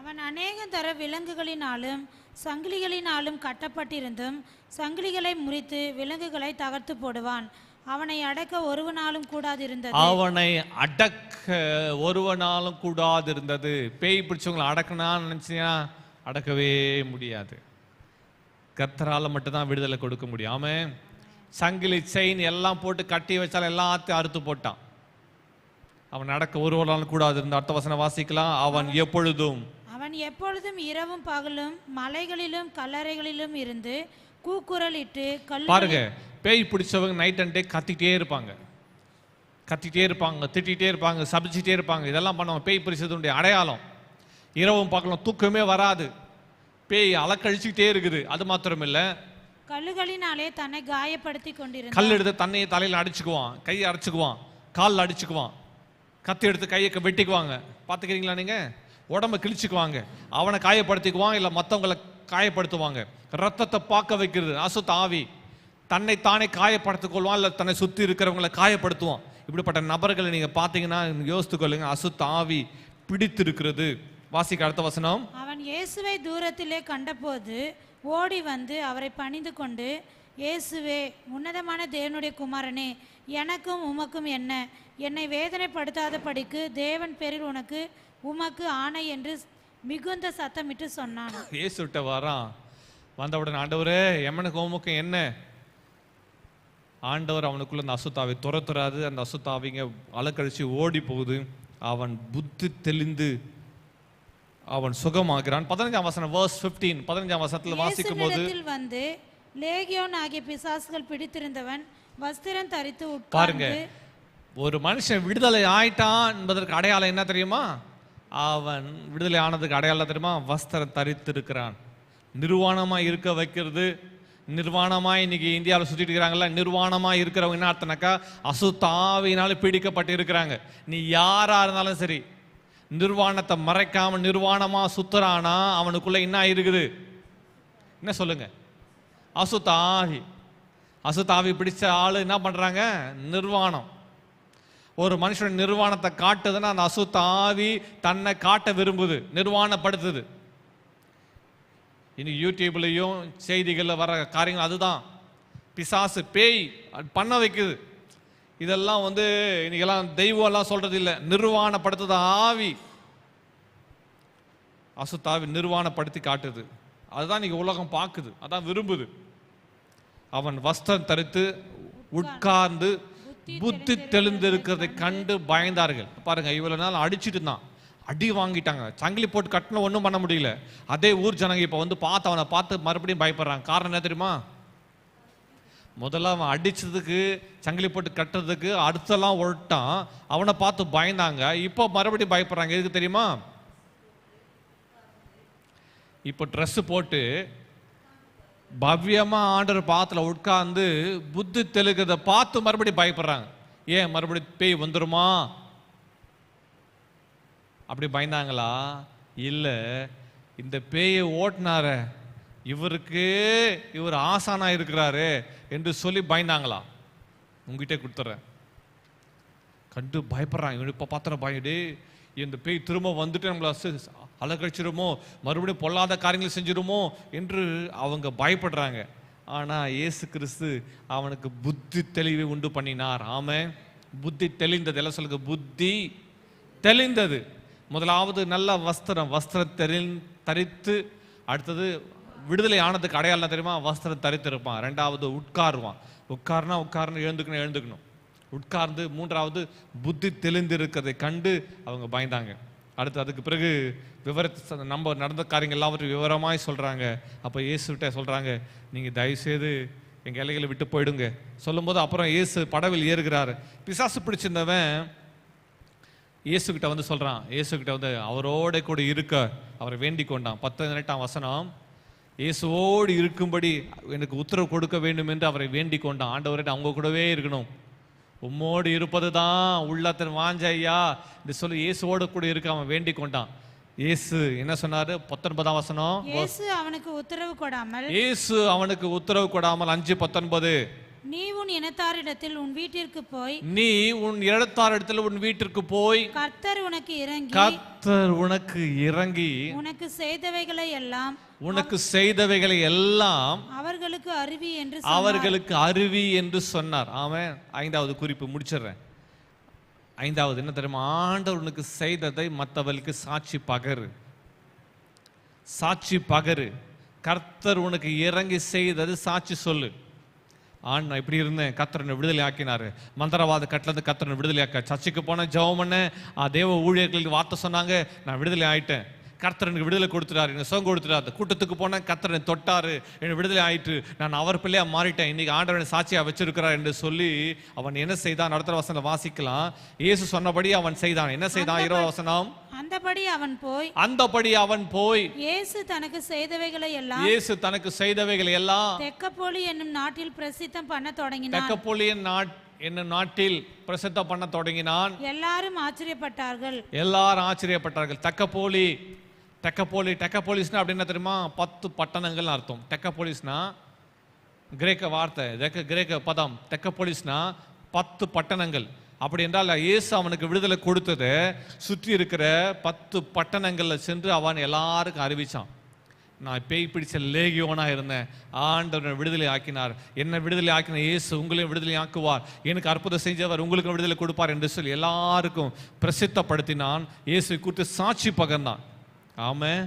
அவன் அநேக தர விலங்குகளினாலும் சங்கிலிகளினாலும் கட்டப்பட்டிருந்தும் சங்கிலிகளை முறித்து விலங்குகளை தகர்த்து போடுவான். அவனை அடக்க ஒருவனாலும் கூடாது இருந்தது. அவனை அடக்க ஒருவனாலும் கூடாது இருந்தது. பேய் பிடிச்சவங்களை அடக்கணும்னு நினைச்சியா அடக்கவே முடியாது. கர்த்தரால மட்டும்தான் விடுதலை கொடுக்க முடியும். ஆமென். சங்கிலி செயின் எல்லாம் போட்டு கட்டி வச்சாலும் எல்லாத்தையும் அறுத்து போட்டான். அவன் நடக்க ஒருவனாலும் கூடாது இருந்த. அடுத்த வசனம் வாசிக்கலாம். அவன் எப்பொழுதும் இரவும் பகலும் மலைகளிலும் கல்லறைகளிலும் இருந்து கூக்குரலிட்டு பாருங்க, பேய் பிடிச்சவங்க நைட் அண்ட் டே கத்திட்டே இருப்பாங்க, திட்டிகிட்டே இருப்பாங்க, சபிச்சுட்டே இருப்பாங்க. இதெல்லாம் பண்ணுவாங்க. பேய் பிடிச்சதுடைய அடையாளம். இரவும் பகலும் தூக்கமே வராது, பேய் அலக்கழிச்சுக்கிட்டே இருக்குது. அது மாத்திரம் இல்லை, கல்லுகளினாலே தன்னை காயப்படுத்தி கொண்டிருந்தான். கல் எடுத்து தன்னையை தலையில் அடிச்சுக்குவான், கையை அடிச்சுக்குவான், காலில் அடிச்சுக்குவான், கத்தி எடுத்து கையை வெட்டிக்குவாங்க. பார்த்துக்கிறீங்களா நீங்க? உடம்ப கிழிச்சுக்குவாங்க, அவனை காயப்படுத்திக்குவான், இல்லை மற்றவங்களை காயப்படுத்துவாங்க. ரத்தத்தை பார்க்க வைக்கிறது அசுத்த ஆவி. தன்னை தானே காயப்படுத்திக் கொள்வான், இல்லை தன்னை சுற்றி இருக்கிறவங்களை காயப்படுத்துவான். இப்படிப்பட்ட நபர்களை நீங்க பார்த்தீங்கன்னா யோசித்துக்கொள்ளுங்க, அசுத்த ஆவி பிடித்திருக்கிறது. வாசிக்க அடுத்த வசனம். அவன் இயேசுவை தூரத்திலே கண்டபோது ஓடி வந்து அவரை பணிந்து கொண்டு, இயேசுவே, உன்னதமான தேவனுடைய குமாரனே, எனக்கும் உமக்கும் என்ன? என்னை வேதனைப்படுத்தாத படிக்கு தேவன் பேரில் உமக்கு ஆணை என்று மிகுந்த சத்தமிட்டு சொன்னான். இயேசுட்ட வரான். வந்தவுடன், ஆண்டவரே, எமனுக்கு உமக்கும் என்ன? ஆண்டவர் அவனுக்குள்ள அந்த அசுத்தாவை துரத்துறாது. அந்த அசுத்தாவிங்க அலக்கழிச்சு ஓடி போகுது. அவன் புத்தி தெளிந்து அவன் சுகமாகிறான். 15ஆம் வசனம், verse 15. 15ஆம் வசனத்தில் வாசிக்கும் போது வந்து லேகியோன் ஆகிய பிசாசுகள் பிடித்திருந்தவன் வஸ்திரம் தரித்து பாருங்க, ஒரு மனுஷன் விடுதலை ஆயிட்டான் என்பதற்கு அடையாளம் என்ன தெரியுமா? அவன் விடுதலை ஆனதுக்கு அடையாளம் தெரியுமா? வஸ்திரம் தரித்து இருக்கிறான். நிர்வாணமா இருக்க வைக்கிறது. நிர்வாணமா இன்னைக்கு இந்தியாவில் சுத்திட்டு இருக்கிறாங்கல்ல, நிர்வாணமா இருக்கிறவங்க என்ன அர்த்தம்னாக்கா அசுத்த ஆவியினால பீடிக்கப்பட்டு இருக்கிறாங்க. நீ யாரா இருந்தாலும் சரி, நிர்வாணத்தை மறைக்காம நிர்வாணமா சுத்துறானா அவனுக்குள்ள என்ன இருக்குது? என்ன சொல்லுங்க? அசுத்த ஆவி. அசுத்த ஆவி பிடிச்ச ஆளு என்ன பண்றாங்க? நிர்வாணம். ஒரு மனுஷன் நிர்வாணத்தை காட்டுதுன்னா அந்த அசுத்த ஆவி தன்னை காட்ட விரும்புது, நிர்வாணப்படுத்துது. இன்னைக்கு யூடியூப்லையும் செய்திகளில் வர காரியங்கள் அதுதான். பிசாசு, பேய் பண்ண வைக்குது. இதெல்லாம் வந்து இன்னைக்கெல்லாம் தெய்வம்லாம் சொல்றது இல்லை, நிர்வாணப்படுத்துது ஆவி. அசுத்தாவி நிர்வாணப்படுத்தி காட்டுது. அதுதான் இன்னைக்கு உலகம் பார்க்குது, அதான் விரும்புது. அவன் வஸ்திரம் தரித்து உட்கார்ந்து புத்தி தெளிந்திருக்கிறதை கண்டு பயந்தார்கள். பாருங்க, இவ்வளவு நாள் அடிச்சுட்டு இருந்தான், அடி வாங்கிட்டாங்க, சங்கிலி போட்டு கட்டின ஒன்றும் பண்ண முடியல. அதே ஊர் ஜனங்க இப்போ வந்து பார்த்து அவனை பார்த்து மறுபடியும் பயப்படுறாங்க. காரணம் என்ன தெரியுமா? முதல்ல அவன் அடிச்சதுக்கு, சங்கிலி போட்டு கட்டுறதுக்கு அடுத்தெல்லாம் ஒட்டான், அவனை பார்த்து பயந்தாங்க. இப்போ மறுபடியும் பயப்படுறாங்க. எதுக்கு தெரியுமா? இப்போ ட்ரெஸ் போட்டு பவ்யமா ஆண்டவர் பாத்துல உட்கார்ந்து புத்தி தெளிக்கிறத பார்த்து மறுபடியும் பயப்படுறாங்க. ஏன்? மறுபடியும் பேய் வந்துருமா அப்படி பயந்தாங்களா? இல்ல, இந்த பேயை ஓட்டினார இவர் ஆசானா இருக்கிறாரு என்று சொல்லி பயந்தாங்களா? உங்ககிட்ட கொடுத்துறேன். கண்டு பயப்படுறாங்க. இப்ப பாத்திர பயடே, இந்த பேய் திரும்ப வந்துட்டு நம்மள அலக்கழிச்சிருமோ, மறுபடியும் பொல்லாத காரியங்களை செஞ்சிருமோ என்று அவங்க பயப்படுறாங்க. ஆனா இயேசு கிறிஸ்து அவனுக்கு புத்தி தெளிவை உண்டு பண்ணினார். ஆமென். புத்தி தெளிந்தது. எல்லாம் சொல்லுங்க, புத்தி தெளிந்தது. முதலாவது நல்ல வஸ்திரம் தரித்து, அடுத்தது விடுதலை ஆனதுக்கு அடையாளம் தெரியுமா? வஸ்திரம் தரித்திருப்பான். ரெண்டாவது உட்கார்ந்து எழுந்துக்கணும். உட்கார்ந்து மூன்றாவது புத்தி தெளிந்திருக்கிறதை கண்டு அவங்க பயந்தாங்க. அடுத்து அதுக்கு பிறகு விவரத்தை நம்ம நடந்த காரியங்கள் எல்லாவற்றையும் விவரமாய் சொல்றாங்க. அப்போ இயேசுகிட்ட சொல்றாங்க, நீங்க தயவுசெய்து எங்கள் எல்லைகளை விட்டு போயிடுங்க சொல்லும்போது அப்புறம் இயேசு படவில் ஏறுகிறாரு. பிசாசு பிடிச்சிருந்தவன் இயேசுக்கிட்ட வந்து சொல்கிறான். இயேசுக்கிட்ட வந்து அவரோட கூட இருக்க அவரை வேண்டிக் கொண்டான். 18ஆம் வசனம், இயேசுவோடு இருக்கும்படி எனக்கு உத்தரவு கொடுக்க வேண்டும் என்று அவரை வேண்டிக் கொண்டான். ஆண்டவர்கிட்ட அவங்க கூடவே இருக்கணும், உம்மோடு இருப்பது தான் உள்ளத்தின் வாஞ்ச ஐயா என்று சொல்லி இயேசுவோடு கூட இருக்க அவன் வேண்டிக் கொண்டான். இயேசு என்ன சொன்னாரு? 19ஆம் வசனம், இயேசு அவனுக்கு உத்தரவு கொடாமல், இயேசு அவனுக்கு உத்தரவு கொடாமல் 5:19, நீ உன் இனத்தாரிடத்தில் உன் வீட்டிற்கு போய், நீ உன் இனத்தாரிடத்தில் உன் வீட்டிற்கு போய், கர்த்தர் உனக்கு இறங்கி, கர்த்தர் உனக்கு இறங்கி உனக்கு செய்தவைகளை எல்லாம், உனக்கு செய்தவைகளை எல்லாம் அவர்களுக்கு அறிவி என்று அவர்களுக்கு அறிவி என்று சொன்னார். ஆமென். 5வது குறிப்பு முடிச்சிடுறேன். 5வது என்ன தெரியுமா? ஆண்டவர் உனக்கு செய்ததை மற்றவர்களுக்கு சாட்சி பகரு. சாட்சி பகரு. கர்த்தர் உனக்கு இறங்கி செய்தது சாட்சி சொல்லு. நான் இப்படி இருந்தேன், கர்த்தர் என்னை விடுதலை ஆக்கினாரு. மந்திரவாத கட்டிலிருந்து கர்த்தர் என்னை விடுதலை ஆக்க. சர்ச்சுக்கு போனேன், ஜெபம் பண்ணேன், தேவ ஊழியர்களுக்கு வார்த்தை சொன்னாங்க, நான் விடுதலை ஆயிட்டேன். கர்த்தர் எனக்கு விடுதலை கொடுத்துட்டாரு, என்ன சுகம் கொடுத்துட்டாரு. கூட்டத்துக்கு போனேன், கர்த்தர் என்னை தொட்டாரு, என்னை விடுதலை ஆயிட்டு, நான் அவர் பிள்ளையா மாறிட்டேன், இன்னைக்கு ஆண்டவனை சாட்சியா வச்சிருக்கிறார் என்று சொல்லி அவன் என்ன செய்தான்? அடுத்த வசனம் வாசிக்கலாம். இயேசு சொன்னபடி அவன் செய்தான். என்ன செய்தான்? 20 வசனம், அந்தபடி அவன் போய் இயேசு தனக்கு செய்தவைகளை எல்லாம், இயேசு தனக்கு செய்தவைகளை எல்லாம் தெக்கப்போலி என்னும் நாட்டில் பிரசித்தம் பண்ண தொடங்கினான். தெக்கப்போலி என்னும் நாட்டில் பிரசித்தம் பண்ண தொடங்கினான். எல்லாரும் ஆச்சரியப்பட்டார்கள். டெக்கபோலிஸ்னா அப்படின்னா தெரியுமா? 10 பட்டணங்கள் அர்த்தம். டெக்கபோலிஸ்னா கிரேக்க வார்த்தை, கிரேக்க பதம். டெக்கபோலிஸ்னா 10 பட்டணங்கள். அப்படி என்றால் இயேசு அவனுக்கு விடுதலை கொடுத்தது சுற்றி இருக்கிற 10 பட்டணங்களில் சென்று அவன் எல்லாருக்கும் அறிவிச்சான். நான் பேய் பிடிச்ச லேகியோனா இருந்தேன், ஆண்டவர் விடுதலை ஆக்கினார், என்ன விடுதலை ஆக்கின இயேசு உங்களையும் விடுதலை ஆக்குவார், எனக்கு அற்புதம் செஞ்சவர் உங்களுக்கு விடுதலை கொடுப்பார் என்று சொல்லி எல்லாருக்கும் பிரசித்தப்படுத்தினான். இயேசு குறித்து சாட்சி பகர்ந்தான். ஆமென்.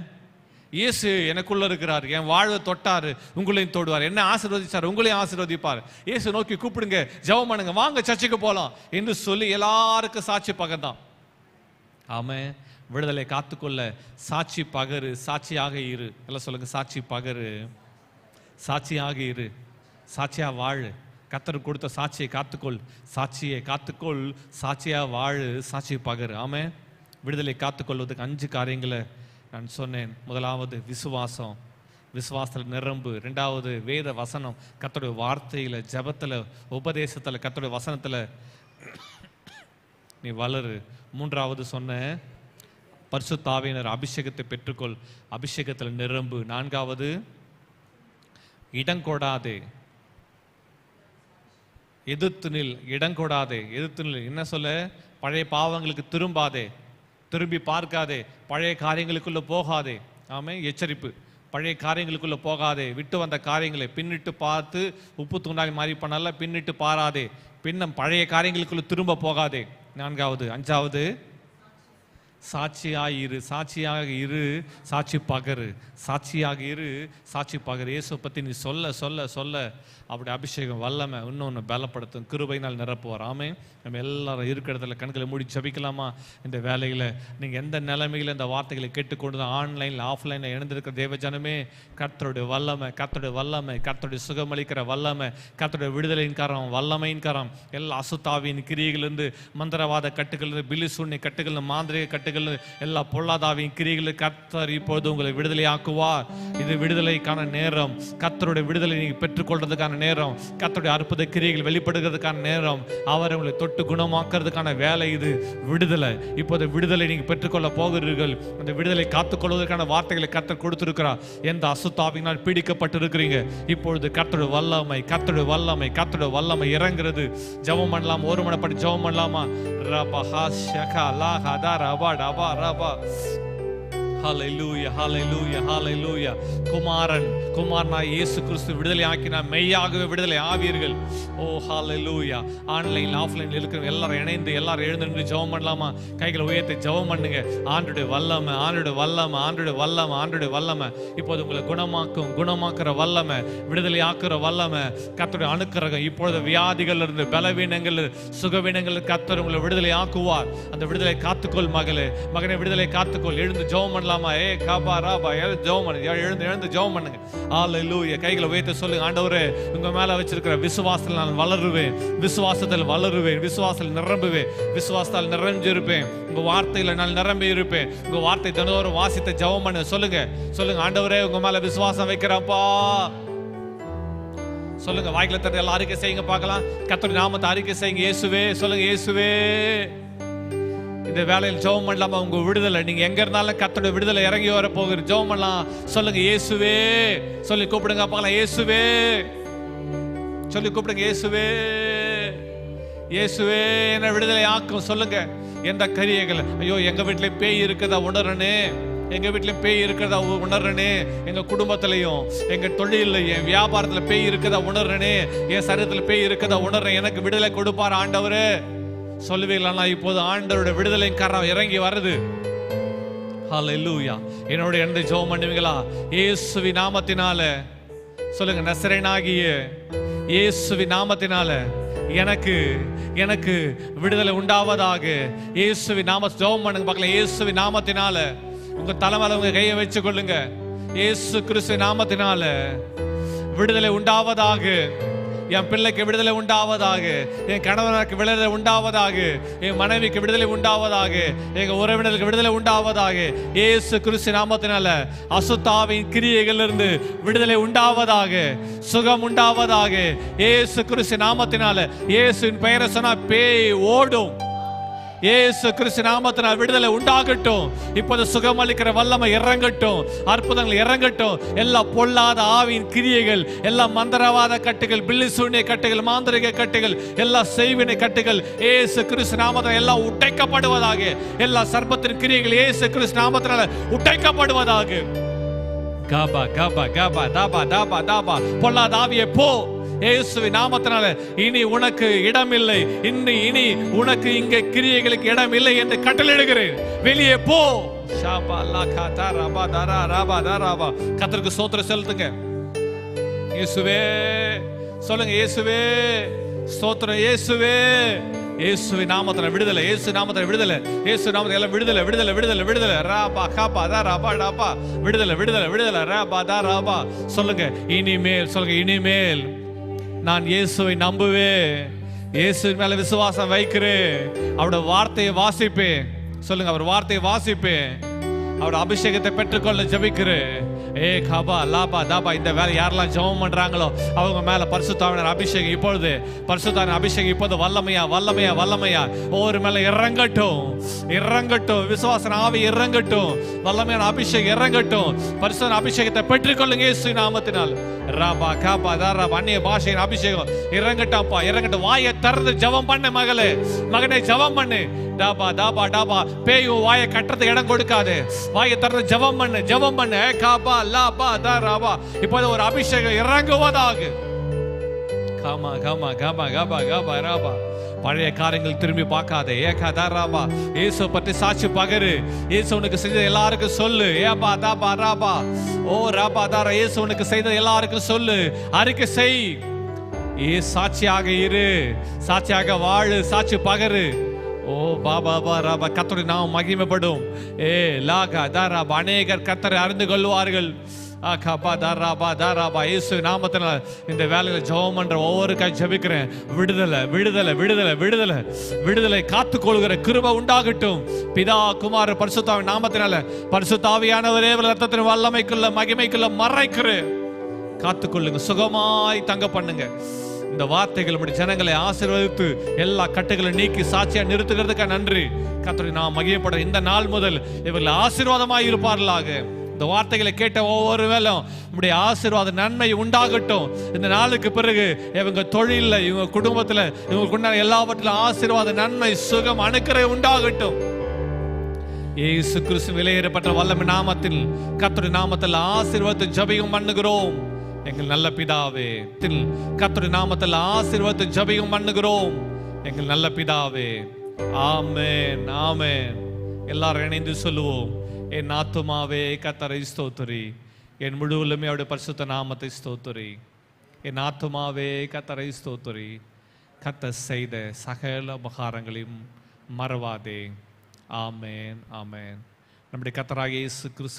இயேசு எனக்குள்ள இருக்கிறார், என் வாழ்வை தொட்டாரு, உங்களையும் தொடுவார், என்ன ஆசீர்வதிச்சார், உங்களையும் ஆசீர்வதிப்பார். இயேசு நோக்கி கூப்பிடுங்க, ஜெபம் பண்ணுங்க, வாங்க சர்ச்சுக்கு போலாம் என்று சொல்லி எல்லாருக்கும் சாட்சி பகர்ந்தான். ஆமென். விடுதலை காத்துக்கொள்ள சாட்சி பகரு, சாட்சியாக இரு. எல்லாம் சொல்லுங்க, சாட்சி பகரு, சாட்சியாக இரு, சாட்சியா வாழு. கர்த்தர் கொடுத்த சாட்சியை காத்துக்கொள், சாட்சியை காத்துக்கொள், சாட்சியா வாழு, சாட்சி பகரு. ஆமென். விடுதலை காத்துக்கொள்வதுக்கு 5 காரியங்களை நான் சொன்னேன். முதலாவது விசுவாசம், விசுவாசத்தில் நிரம்பு. 2வது வேத வசனம், கர்த்தருடைய வார்த்தையில், ஜெபத்தில், உபதேசத்தில், கர்த்தருடைய வசனத்தில் நீ வளரு. 3வது சொன்னேன், பரிசுத்த ஆவியினர் அபிஷேகத்தை பெற்றுக்கொள், அபிஷேகத்தில் நிரம்பு. 4வது இடங்கொடாதே, எதிர்த்து நில், இடங்கொடாதே, எதிர்த்து நில். என்ன சொல்ல? பழைய பாவங்களுக்கு திரும்பாதே, திரும்பி பார்க்காதே, பழைய காரியங்களுக்குள்ள போகாதே. ஆமென். எச்சரிப்பு, பழைய காரியங்களுக்குள்ள போகாதே, விட்டு வந்த காரியங்களை பின்னிட்டு பார்த்து உப்பு தூண்டாக மாறி பண்ணல, பின்னிட்டு பாராதே, பின்னம் பழைய காரியங்களுக்குள்ள திரும்ப போகாதே. 4வது 5வது சாட்சியாக இரு, சாட்சியாக இரு, சாட்சி பகரு, சாட்சியாக இரு, சாட்சி பகரு. இயேசு பற்றி நீ சொல்ல சொல்ல சொல்ல அப்படி அபிஷேகம் வல்லமை இன்னொன்று பலப்படுத்தும், கிருபையினால் நிரப்புவார். ஆமே. நம்ம எல்லாரும் இருக்கிற இடத்துல கண்களை மூடி ஜபிக்கலாமா? இந்த வேலையில் நீங்கள் எந்த நிலைமையில் இந்த வார்த்தைகளை கேட்டுக்கொண்டு தான் ஆன்லைனில் ஆஃப்லைனில் இணைந்திருக்கிற தேவஜனமே, கர்த்தருடைய வல்லமை, கர்த்தருடைய வல்லமை, கர்த்தருடைய சுகமளிக்கிற வல்லமை, கர்த்தருடைய விடுதலையின் காரம், வல்லமையின் காரம், எல்லா அசுத்தாவின் கிரியைகளிலிருந்து, மந்திரவாத கட்டுகளிலிருந்து, பில்லி சூன்ய கட்டுகள், மாந்திரிக கட்டுகள், எல்லா பொல்லாதாவின் கிரியைகளில் கர்த்தர் இப்பொழுது உங்களை விடுதலை ஆக்குவார். இது விடுதலைக்கான நேரம், கர்த்தருடைய விடுதலை நீங்கள் பெற்றுக்கொள்றதுக்கான நேரம், கர்த்தருடைய அற்புத கிரியைகள் வெளிப்படுகிறதுக்கான நேரம், அவர் உங்களை தொட்டு குணமாக்குறதுக்கான வேலை. இது விடுதலை. இப்போது விடுதலை நீங்க பெற்றுக்கொள்ள போகிறீர்கள். அந்த விடுதலை காத்துக்கொள்வதற்கான வார்த்தைகளை கர்த்தர் கொடுத்திருக்கிறார். எந்த அசுத்தாவினால் பீடிக்கப்பட்டு இருக்கிறீங்க, இப்பொழுது கர்த்தருடைய வல்லமை, கர்த்தருடைய வல்லமை, கர்த்தருடைய வல்லமை இறங்குறது. ஜெபம் பண்ணலாம், ஒரு மனப்படி ஜெபம் பண்ணலாமா? ரபா ஹஷகா லா ஹதா ரபா டபா ரபா. ஹல்லேலூயா, ஹல்லேலூயா, ஹல்லேலூயா. குமாரனாய் இயேசு கிறிஸ்து விடுதலை ஆக்கினார், மெய்யாகவே விடுதலை ஆவீர்கள். ஓ ஹல்லேலூயா. ஆன்லைன் ஆஃப்லைனில் இருக்கிற எல்லாரும் இணைந்து எல்லாரும் எழுந்து ஜெபம் பண்ணலாமா? கைகளை உயர்த்தி ஜெபம் பண்ணுங்க. ஆண்டவருடைய வல்லமை, ஆண்டவருடைய வல்லமை, ஆண்டவருடைய வல்லமை, ஆண்டவருடைய வல்லமை இப்போது உங்களை குணமாக்குற வல்லமை, விடுதலை ஆக்குற வல்லமை, கர்த்தருடைய அனுக்கிரகம் இப்பொழுது வியாதிகள் இருந்து, பலவீனங்கள், சுகவீனங்கள் கர்த்தர் உங்களை விடுதலை ஆக்குவார். அந்த விடுதலை காத்துக்கொள் மகளே, மகனை விடுதலை காத்துக்கொள். எழுந்து ஜெபம் பண்ணலாமா? காபா ராபா ஜெபம் பண்ணுங்க. எழுந்து ஜெபம் பண்ணுங்க. ஹல்லேலூயா. கைகளை உயர்த்தி சொல்லுங்க, ஆண்டவரே உங்க மேல வச்சிருக்கிற விசுவாசத்தில் நான் வளருவேன், விசுவாசத்தில் வளருவேன், விசுவாசத்தில் நிரம்புவேன், விசுவாசத்தால் நிறைஞ்சிருப்பேன், உங்க வார்த்தையில நான் நிரம்பி இருப்பேன். உங்க வார்த்தை தினந்தோறும் வாசித்த ஜெபம் பண்ண சொல்லுங்க. ஆண்டவரே உங்க மேல விசுவாசம் வைக்கிறப்பா. சொல்லுங்க, வாய்க்குல தட்ட எல்லாம் அறிக்கை செய்யுங்க பார்க்கலாம். கர்த்தருடைய நாமத்தை அறிக்கை செய்யுங்க. இயேசுவே சொல்லுங்க, இயேசுவே. இந்த வேலையில் ஜெபம் பண்ணலாமா? உங்க விடுதலை, நீங்க எங்க இருந்தாலும் கர்த்தருடைய விடுதலை இறங்கி வர போகிற ஜெபம் பண்ணலாம். சொல்லுங்க, இயேசுவே சொல்லி கூப்பிடுங்க பார்க்கலாம். இயேசுவே சொல்லி கூப்பிடுங்க. இயேசுவே, இயேசுவே என்ன விடுதலை ஆக்கும். சொல்லுங்க, எந்த கரியைகள், ஐயோ எங்க வீட்டுல பேய் இருக்குதா உணரனே, எங்க வீட்லயும் பேய் இருக்கிறதா உணர்றனே, எங்க குடும்பத்திலையும் எங்க தொழில என் வியாபாரத்துல பேய் இருக்குதா உணர்றனே, என் சரீரத்துல பேய் இருக்குதா உணர்றேன், எனக்கு விடுதலை கொடுப்பார் ஆண்டவரே சொல்லுவீங்களா? இப்போது ஆண்டவருடைய விடுதலை கரம் இறங்கி வருது. ஹல்லேலூயா. என்னோட எந்த ஜெபம் பண்ணுவீங்களா? இயேசுவின் நாமத்தினால சொல்லுங்க, நசரேயனாகிய இயேசுவின் நாமத்தினால எனக்கு விடுதலை உண்டாவதாக. இயேசுவின் நாம ஜெபம் பண்ணுங்க பார்க்கலாம். இயேசுவின் நாமத்தினால உங்க தலைமையில உங்க கையை வச்சு கொள்ளுங்க. இயேசு கிறிஸ்து நாமத்தினால விடுதலை உண்டாவதாக. என் பிள்ளைக்கு விடுதலை உண்டாவதாக, என் கணவனுக்கு விடுதலை உண்டாவதாக, என் மனைவிக்கு விடுதலை உண்டாவதாக, எங்க உறவினருக்கு விடுதலை உண்டாவதாக. இயேசு கிறிஸ்து நாமத்தினால அசுத்தாவின் கிரியைகளிலிருந்து விடுதலை உண்டாவதாக, சுகம் உண்டாவதாக. இயேசு கிறிஸ்து நாமத்தினால, இயேசுவின் பெயரை சொன்னா பேய் ஓடும். இயேசு கிறிஸ்து நாமத்தினால் விடுதலை உண்டாகட்டும். இப்போது சுகமளிக்கிற வல்லமை இறங்கட்டும், அற்புதங்கள் இறங்கட்டும். எல்லா பொல்லாத ஆவியின் கிரியைகள், எல்லா மந்திரவாத கட்டுகள், பில்லி சூனிய கட்டுகள், மாந்திரிக கட்டுகள், எல்லா செய்வினை கட்டுகள் இயேசு கிறிஸ்து நாமத்தினால் எல்லாம் உடைக்கப்படுவதாக. எல்லா சர்ப்பத்தின் கிரியைகள் இயேசு கிறிஸ்து நாமத்தினால் உடைக்கப்படுவதாக. காபா காபா காபா தாபா தாபா தாபா. பொல்லாத ஆவியே போ இயேசுவின் நாமத்தினால. இனி உனக்கு இடமில்லை, இனி உனக்கு இங்கே கிரியைகளுக்கு இடமில்லை என்று கட்டளையிடுகிறேன். வெளியே போ. ஷாபா லாகா தாராபா தாரா ராபா தாராபா. கர்த்தருக்கு ஸ்தோத்திரம் செலுத்துங்க. இயேசுவே சொல்லுங்க, இயேசுவே ஸ்தோத்திரம். இயேசுவே, இயேசுவின் நாமத்தினால விடுதலை, இயேசு நாமத்தினால விடுதலை, இயேசு நாமத்தினால எல்லாம் விடுதலை விடுதலை விடுதலை விடுதலை. ராபா காபா தாராபா டாபா. விடுதலை விடுதலை விடுதலை. ராபா தாராபா. சொல்லுங்க, இனிமேல் சொல்லுங்க, இனிமேல் நான் இயேசுவை நம்புவேன், இயேசுவின் மேல விசுவாசம் வைக்கிறேன், அவருடைய வார்த்தையை வாசிப்பேன். சொல்லுங்க, அவர் வார்த்தையை வாசிப்பேன், அவருடைய அபிஷேகத்தை பெற்றுக்கொள்ள ஜெபிக்கிறேன். காபா லாபா தாபா. இந்த வேலை யாரெல்லாம் ஜெபம் பண்றாங்களோ அவங்க மேல பரிசுத்தாவின் அபிஷேகம் இப்பொழுது, பரிசுத்தாவின் அபிஷேகம் இப்போது வல்லமையா வல்லமையா வல்லமையா ஒவ்வொரு மேல இறங்கட்டும், இறங்கட்டும். விசுவாச ஆவி இறங்கட்டும், வல்லமையான அபிஷேகம் இறங்கட்டும். பரிசுத்த அபிஷேகத்தை பெற்றுக்கொள்ளுங்க இயேசு நாமத்தினால். ராபா காபா தாரா. அந்நிய பாஷையின் அபிஷேகம் இறங்கட்டாப்பா, இறங்கட்டும். வாயை திறந்து ஜெபம் பண்ணு மகளே, மகனே ஜெபம் பண்ணு. டாபா தாபா டாபா. பேய் வாயை கட்டுறதுக்கு இடம் கொடுக்காது. வாயை திறந்து ஜெபம் பண்ணு, ஜெபம் பண்ணு. காபா லாபா தாராபா. இப்போது ஒரு அபிஷேகம் இறங்குவதாக. காமா காமா காமா காபா காபா ராபா. பழைய காரியங்கள் திரும்பி பார்க்காதே. ஏகா தாராபா. இயேசு பற்றி சாட்சி பகரு. இயேசு உனக்கு செய்த எல்லாருக்கும் சொல்லு. ஏபா தாபா ராபா. ஓ ராபா தாரா. இயேசு உனக்கு செய்த எல்லாருக்கும் சொல்லு, அறிக்கை செய். சாட்சியாக இரு, சாட்சியாக வாழு, சாட்சி பகரு. ஓ பாபா பா ராபா. கர்த்தருடைய நாமம் மகிமைப்படும். லாகா தாராபா. அநேகர் கர்த்தரை அறிந்து கொள்வார்கள். இயேசு நாமத்தினால் இந்த வேலையில ஜெபம் பண்ற ஒவ்வொரு கை ஜெபிக்கிறேன். விடுதலை விடுதலை விடுதலை விடுதலை விடுதலை காத்துக்கொள்கிற கிருபை உண்டாகட்டும். பிதா குமார பரிசுத்தாவின் நாமத்தினால பரிசுத்த ஆவியானவரே ரத்தத்தின் வல்லமைக்குள்ள மகிமைக்குள்ள மறைக்கிறேன். காத்துக்கொள்ளுங்க, சுகமாய் தங்க பண்ணுங்க. இந்த வார்த்தைகள் நம்முடைய ஜனங்களை ஆசீர்வதித்து எல்லா கட்டுகளை நீக்கி சாட்சியா நிறுத்துகிறதுக்காக நன்றி. கர்த்தருடைய நாமம் மகிமைப்பட இந்த நாள் முதல் இவர்கள் ஆசீர்வாதமாய் இருப்பார்களாக. இந்த வார்த்தைகளை கேட்ட ஒவ்வொரு வேளும் நம்முடைய ஆசீர்வாத நன்மை உண்டாகட்டும். இந்த நாளுக்கு பிறகு இவங்க தொழில, இவங்க குடும்பத்துல, இவங்களுக்கு உண்டான எல்லாவற்றிலும் ஆசீர்வாத நன்மை சுகம் அனுக்கிரை உண்டாகட்டும். இயேசு கிறிஸ்து விலையேறப்பட்ட வல்லமை நாமத்தில் கர்த்தருடைய நாமத்தில் ஆசீர்வாதத்தை ஜெபம் பண்ணுகிறோம். எங்கள் நல்ல பிதாவே, கர்த்தருடைய நாமத்தில் ஆசீர்வாதத்தை ஜெபம் பண்ணுகிறோம். எங்கள் நல்ல பிதாவே. ஆமென் ஆமென். எல்லாரும் இணைந்து சொல்லுவோம். என் ஆத்துமாவே கர்த்தரை ஸ்தோத்திரி, என் முழு உள்ளமே அவருடைய பரிசுத்த நாமத்தை ஸ்தோத்திரி. என் ஆத்துமாவே கர்த்தரை ஸ்தோத்திரி, கர்த்தர் செய்த சகல உபகாரங்களையும் மறவாதே. ஆமென் ஆமென். நம்முடைய கர்த்தராகிய இயேசு கிறிஸ்து